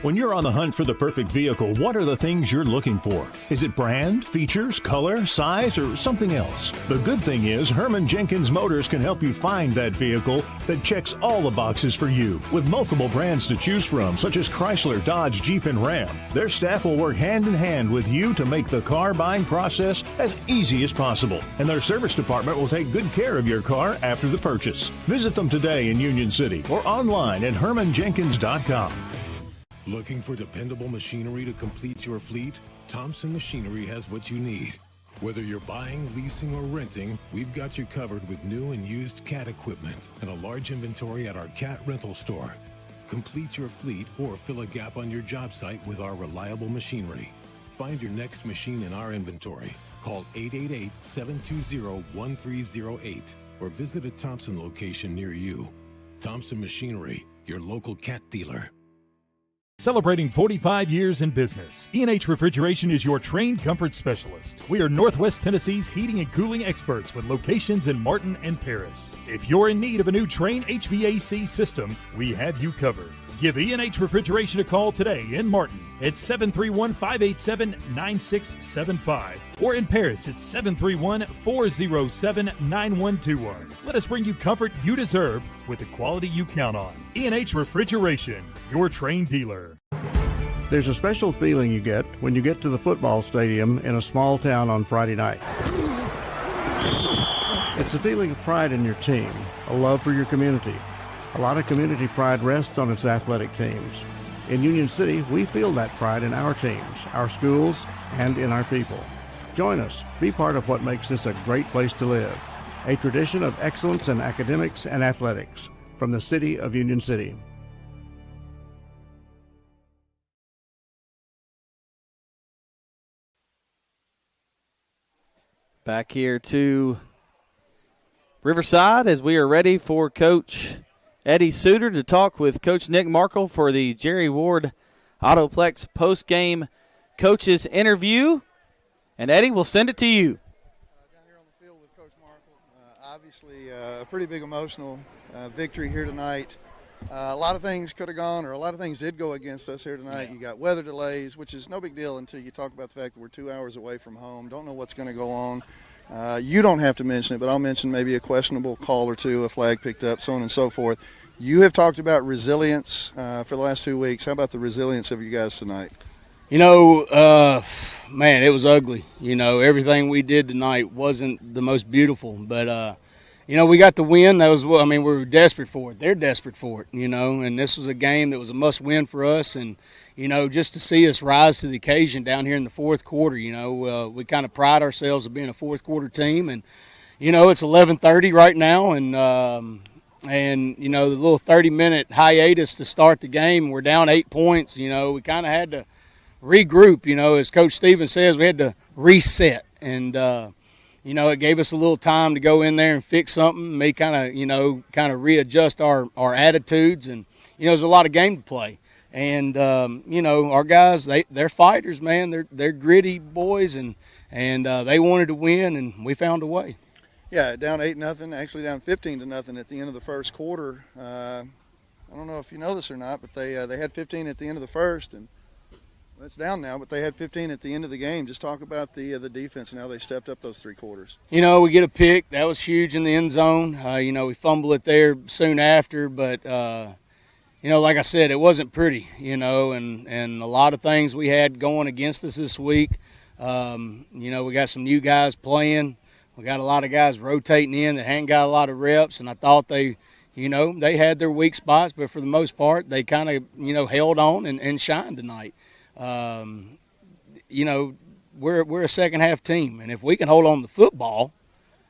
When you're on the hunt for the perfect vehicle, what are the things you're looking for? Is it brand, features, color, size, or something else? The good thing is Herman Jenkins Motors can help you find that vehicle that checks all the boxes for you. With multiple brands to choose from, such as Chrysler, Dodge, Jeep, and Ram, their staff will work hand in hand with you to make the car buying process as easy as possible. And their service department will take good care of your car after the purchase. Visit them today in Union City or online at hermanjenkins.com. Looking for dependable machinery to complete your fleet? Thompson Machinery has what you need. Whether you're buying, leasing, or renting, we've got you covered with new and used CAT equipment and a large inventory at our CAT rental store. Complete your fleet or fill a gap on your job site with our reliable machinery. Find your next machine in our inventory. Call 888-720-1308 or visit a Thompson location near you. Thompson Machinery, your local CAT dealer. Celebrating 45 years in business, E&H Refrigeration is your trained comfort specialist. We are Northwest Tennessee's heating and cooling experts with locations in Martin and Paris. If you're in need of a new Trane HVAC system, we have you covered. Give E&H Refrigeration a call today in Martin at 731-587-9675 or in Paris at 731-407-9121. Let us bring you comfort you deserve with the quality you count on. E&H Refrigeration, your trained dealer. There's a special feeling you get when you get to the football stadium in a small town on Friday night. It's a feeling of pride in your team, a love for your community. A lot of community pride rests on its athletic teams. In Union City, we feel that pride in our teams, our schools, and in our people. Join us. Be part of what makes this a great place to live. A tradition of excellence in academics and athletics from the city of Union City. Back here to Riverside as we are ready for Coach Eddie Suter to talk with Coach Nick Markle for the Jerry Ward Autoplex post-game coaches interview. And Eddie, we'll send it to you. Down here on the field with Coach Markle, obviously a pretty big emotional victory here tonight. A lot of things could have gone, or a lot of things did go against us here tonight. You got weather delays, which is no big deal until you talk about the fact that we're 2 hours away from home. Don't know what's going to go on. You don't have to mention it, but I'll mention maybe a questionable call or two, a flag picked up, so on and so forth. You have talked about resilience for the last 2 weeks. How about the resilience of you guys tonight? You know, man, it was ugly. You know, everything we did tonight wasn't the most beautiful, but, you know, we got the win. That was, I mean, we were desperate for it. They're desperate for it, you know, and this was a game that was a must-win for us. And, you know, just to see us rise to the occasion down here in the fourth quarter, you know, we kind of pride ourselves of being a fourth-quarter team. And, you know, it's 11:30 right now, and, you know, the little 30-minute hiatus to start the game, we're down 8 points. You know, we kind of had to regroup. You know, as Coach Stevens says, we had to reset. And, you know, it gave us a little time to go in there and fix something, maybe kind of readjust our attitudes. And, you know, there's a lot of game to play. And, you know, our guys, they're fighters, man. They're gritty boys, and they wanted to win, and we found a way. Yeah, down 8-0, actually down 15-0 at the end of the first quarter. I don't know if you know this or not, but they had 15 at the end of the first, and it's down now, but they had 15 at the end of the game. Just talk about the defense and how they stepped up those 3 quarters. You know, we get a pick. That was huge in the end zone. You know, we fumble it there soon after, but, like I said, it wasn't pretty, and a lot of things we had going against us this week. We got some new guys playing. We got a lot of guys rotating in that hadn't got a lot of reps, and I thought they had their weak spots, but for the most part, they kind of, held on and shined tonight. We're a second half team, and if we can hold on to football,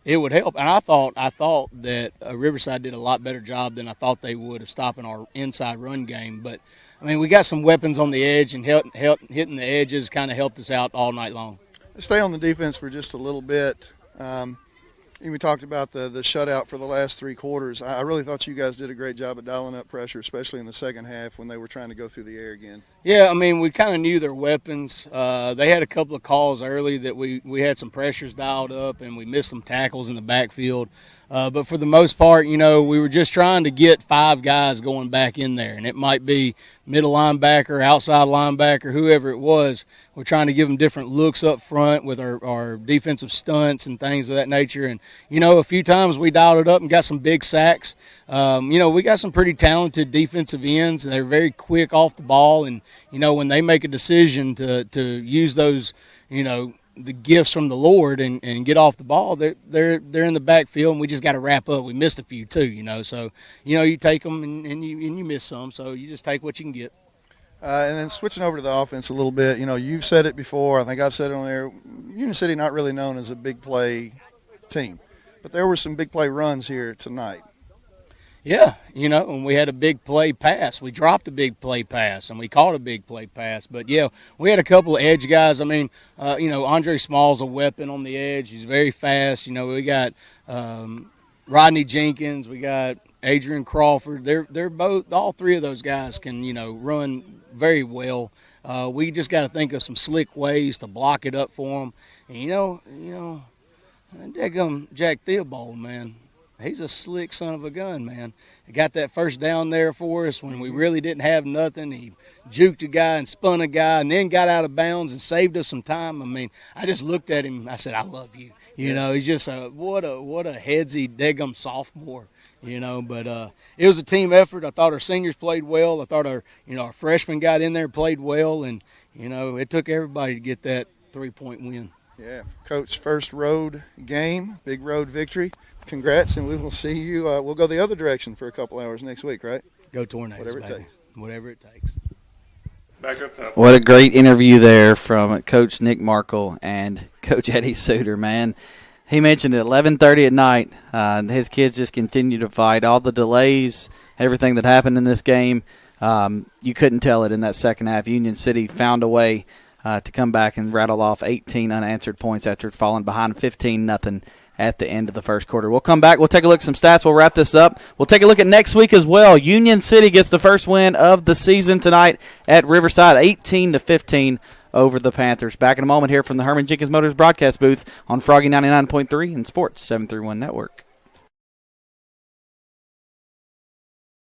it would help. And I thought that Riverside did a lot better job than I thought they would of stopping our inside run game. But we got some weapons on the edge, and hitting the edges kind of helped us out all night long. Let's stay on the defense for just a little bit. We talked about the shutout for the last 3 quarters. I really thought you guys did a great job of dialing up pressure, especially in the second half when they were trying to go through the air again. Yeah, we kind of knew their weapons. They had a couple of calls early that we had some pressures dialed up, and we missed some tackles in the backfield. But for the most part, we were just trying to get 5 guys going back in there, and it might be middle linebacker, outside linebacker, whoever it was. We're trying to give them different looks up front with our defensive stunts and things of that nature. And, a few times we dialed it up and got some big sacks. We got some pretty talented defensive ends, and they're very quick off the ball. And, when they make a decision to use those, the gifts from the Lord and get off the ball, they're in the backfield, and we just got to wrap up. We missed a few too, so you take them and you miss some, so you just take what you can get. And then switching over to the offense a little bit, you've said it before. I think I've said it on there. Union City not really known as a big play team, but there were some big play runs here tonight. Yeah, and we had a big play pass. We dropped a big play pass, and we caught a big play pass. But, yeah, we had a couple of edge guys. Andre Small's a weapon on the edge. He's very fast. We got Rodney Jenkins. We got Adrian Crawford. They're both – all 3 of those guys can, run very well. We just got to think of some slick ways to block it up for them. And, daggum Jack Theobald, man. He's a slick son of a gun, man. He got that first down there for us when we really didn't have nothing. He juked a guy and spun a guy and then got out of bounds and saved us some time. I just looked at him. I said, I love you. He's just what a headsy, daggum sophomore. But it was a team effort. I thought our seniors played well. I thought our freshmen got in there and played well. And, it took everybody to get that 3-point win. Yeah, Coach, first road game, big road victory. Congrats, and we will see you. We'll go the other direction for a couple hours next week, right? Go Tornadoes. Whatever it takes. Whatever it takes. Back up top. What a great interview there from Coach Nick Markle and Coach Eddie Suter, man. He mentioned at 11:30 at night, his kids just continue to fight. All the delays, everything that happened in this game, you couldn't tell it in that second half. Union City found a way to come back and rattle off 18 unanswered points after falling behind 15-0 at the end of the first quarter. We'll come back. We'll take a look at some stats. We'll wrap this up. We'll take a look at next week as well. Union City gets the first win of the season tonight at Riverside, 18-15 over the Panthers. Back in a moment here from the Herman Jenkins Motors broadcast booth on Froggy 99.3 and Sports 731 Network.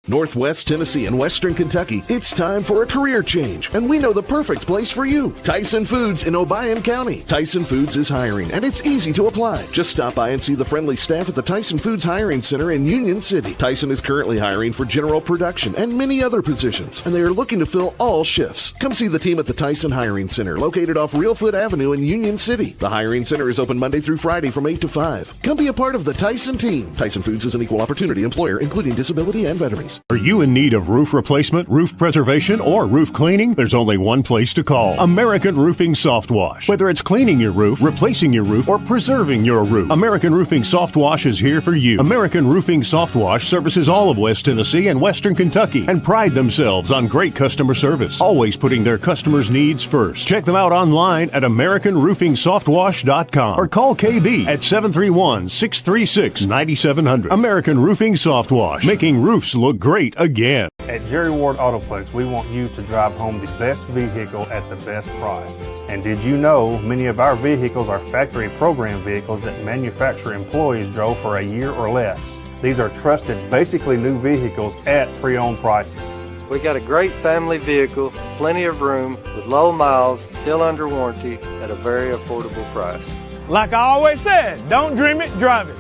Northwest Tennessee and Western Kentucky, it's time for a career change, and we know the perfect place for you. Tyson Foods in Obion County. Tyson Foods is hiring, and it's easy to apply. Just stop by and see the friendly staff at the Tyson Foods Hiring Center in Union City. Tyson is currently hiring for general production and many other positions, and they are looking to fill all shifts. Come see the team at the Tyson Hiring Center, located off Reelfoot Avenue in Union City. The Hiring Center is open Monday through Friday from 8 to 5. Come be a part of the Tyson team. Tyson Foods is an equal opportunity employer, including disability and veterans. Are you in need of roof replacement, roof preservation, or roof cleaning? There's only one place to call. American Roofing Soft Wash. Whether it's cleaning your roof, replacing your roof, or preserving your roof, American Roofing Soft Wash is here for you. American Roofing Soft Wash services all of West Tennessee and Western Kentucky and pride themselves on great customer service, always putting their customers' needs first. Check them out online at AmericanRoofingSoftWash.com or call KB at 731-636-9700. American Roofing Soft Wash, making roofs look great again. At Jerry Ward Autoplex, we want you to drive home the best vehicle at the best price. And did you know many of our vehicles are factory program vehicles that manufacturer employees drove for a year or less? These are trusted, basically new vehicles at pre-owned prices. We got a great family vehicle, plenty of room, with low miles, still under warranty, at a very affordable price. Like I always said, don't dream it, drive it.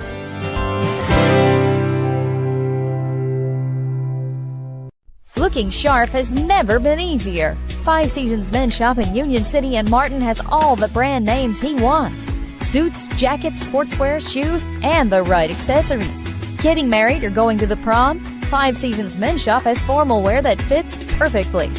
Looking sharp has never been easier. 5 Seasons Men's Shop in Union City and Martin has all the brand names he wants. Suits, jackets, sportswear, shoes, and the right accessories. Getting married or going to the prom? 5 Seasons Men's Shop has formal wear that fits perfectly.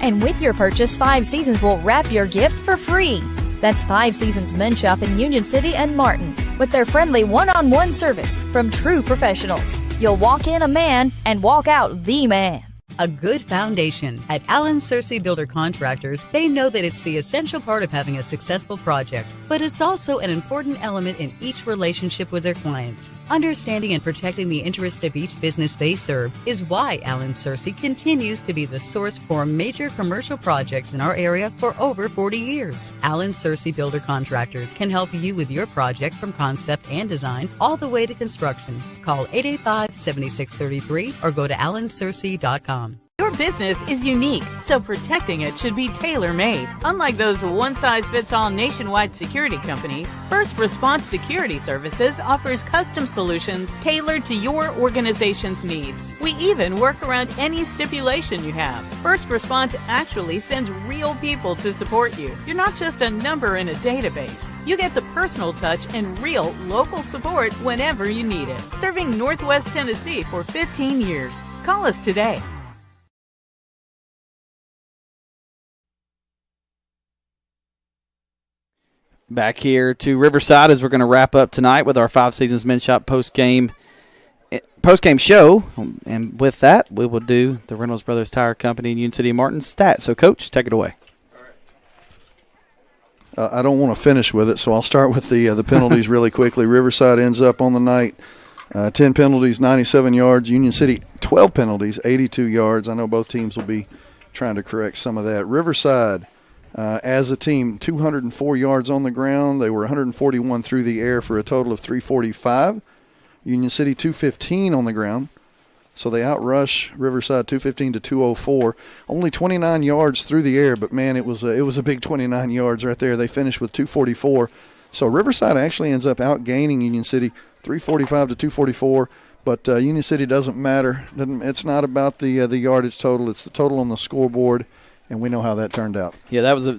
And with your purchase, 5 Seasons will wrap your gift for free. That's 5 Seasons Men's Shop in Union City and Martin with their friendly one-on-one service from true professionals. You'll walk in a man and walk out the man. A good foundation. At Allen Searcy Builder Contractors, they know that it's the essential part of having a successful project, but it's also an important element in each relationship with their clients. Understanding and protecting the interests of each business they serve is why Allen Searcy continues to be the source for major commercial projects in our area for over 40 years. Allen Searcy Builder Contractors can help you with your project from concept and design all the way to construction. Call 885-7633 or go to allensearcy.com. Your business is unique, so protecting it should be tailor-made. Unlike those one-size-fits-all nationwide security companies, First Response Security Services offers custom solutions tailored to your organization's needs. We even work around any stipulation you have. First Response actually sends real people to support you. You're not just a number in a database. You get the personal touch and real local support whenever you need it. Serving Northwest Tennessee for 15 years. Call us today. Back here to Riverside as we're going to wrap up tonight with our 5 Seasons Men's Shop post-game show. And with that, we will do the Reynolds Brothers Tire Company in Union City Martin stats. So, Coach, take it away. I don't want to finish with it, so I'll start with the penalties really quickly. Riverside ends up on the night 10 penalties, 97 yards. Union City, 12 penalties, 82 yards. I know both teams will be trying to correct some of that. Riverside, as a team, 204 yards on the ground. They were 141 through the air for a total of 345. Union City, 215 on the ground. So they outrush Riverside 215 to 204. Only 29 yards through the air, but, man, it was a big 29 yards right there. They finished with 244. So Riverside actually ends up outgaining Union City 345 to 244. But Union City doesn't matter. It's not about the yardage total. It's the total on the scoreboard. And we know how that turned out. Yeah, that was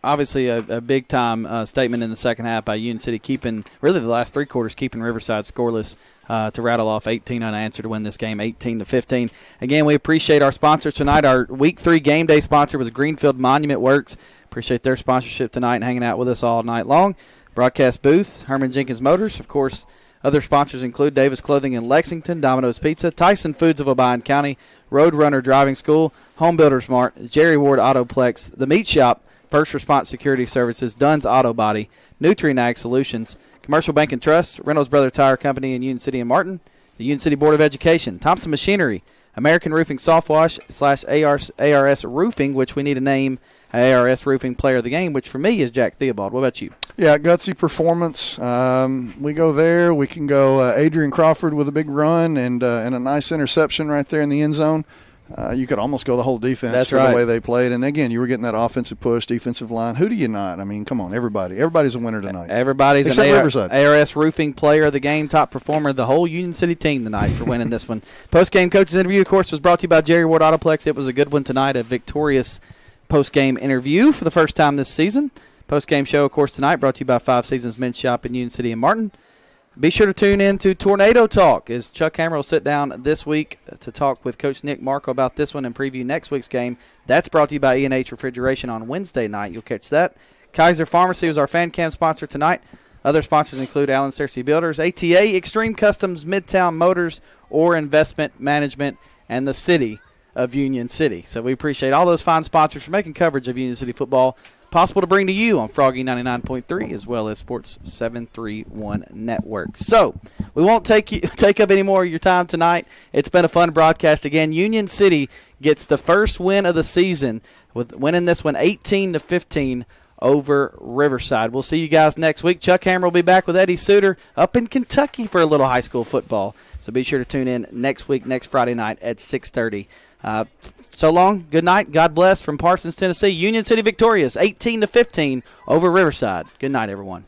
obviously a big-time statement in the second half by Union City, keeping really the last three quarters, keeping Riverside scoreless to rattle off 18 unanswered to win this game 18-15. Again, we appreciate our sponsors tonight. Our Week 3 game day sponsor was Greenfield Monument Works. Appreciate their sponsorship tonight and hanging out with us all night long. Broadcast booth, Herman Jenkins Motors. Of course, other sponsors include Davis Clothing in Lexington, Domino's Pizza, Tyson Foods of Obion County, Roadrunner Driving School, Home Builders Mart, Jerry Ward Autoplex, The Meat Shop, First Response Security Services, Dunn's Auto Body, Nutrien Ag Solutions, Commercial Bank and Trust, Reynolds Brothers Tire Company in Union City and Martin, the Union City Board of Education, Thompson Machinery, American Roofing Softwash / ARS Roofing, which we need to name ARS Roofing Player of the Game, which for me is Jack Theobald. What about you? Yeah, gutsy performance. We go there. We can go Adrian Crawford with a big run and a nice interception right there in the end zone. You could almost go the whole defense. That's for right. The way they played. And, again, you were getting that offensive push, defensive line. Who do you not? I mean, come on, everybody. Everybody's a winner tonight. Everybody's except an Riverside. ARS Roofing Player of the Game, top performer of the whole Union City team tonight for winning this one. Post-game coaches interview, of course, was brought to you by Jerry Ward Autoplex. It was a good one tonight, a victorious post-game interview for the first time this season. Post-game show, of course, tonight brought to you by 5 Seasons Men's Shop in Union City and Martin. Be sure to tune in to Tornado Talk as Chuck Hammer will sit down this week to talk with Coach Nick Marco about this one and preview next week's game. That's brought to you by E&H Refrigeration on Wednesday night. You'll catch that. Kaiser Pharmacy was our fan cam sponsor tonight. Other sponsors include Allen Searcy Builders, ATA, Extreme Customs, Midtown Motors, Or Investment Management, and the City of Union City. So we appreciate all those fine sponsors for making coverage of Union City football possible to bring to you on Froggy 99.3 as well as Sports 731 Network. So we won't take up any more of your time tonight. It's been a fun broadcast again. Union City gets the first win of the season with winning this one 18-15 over Riverside. We'll see you guys next week. Chuck Hammer will be back with Eddie Suter up in Kentucky for a little high school football. So be sure to tune in next week, next Friday night at 6:30. So long. Good night. God bless from Parsons, Tennessee. Union City victorious 18-15 over Riverside. Good night, everyone.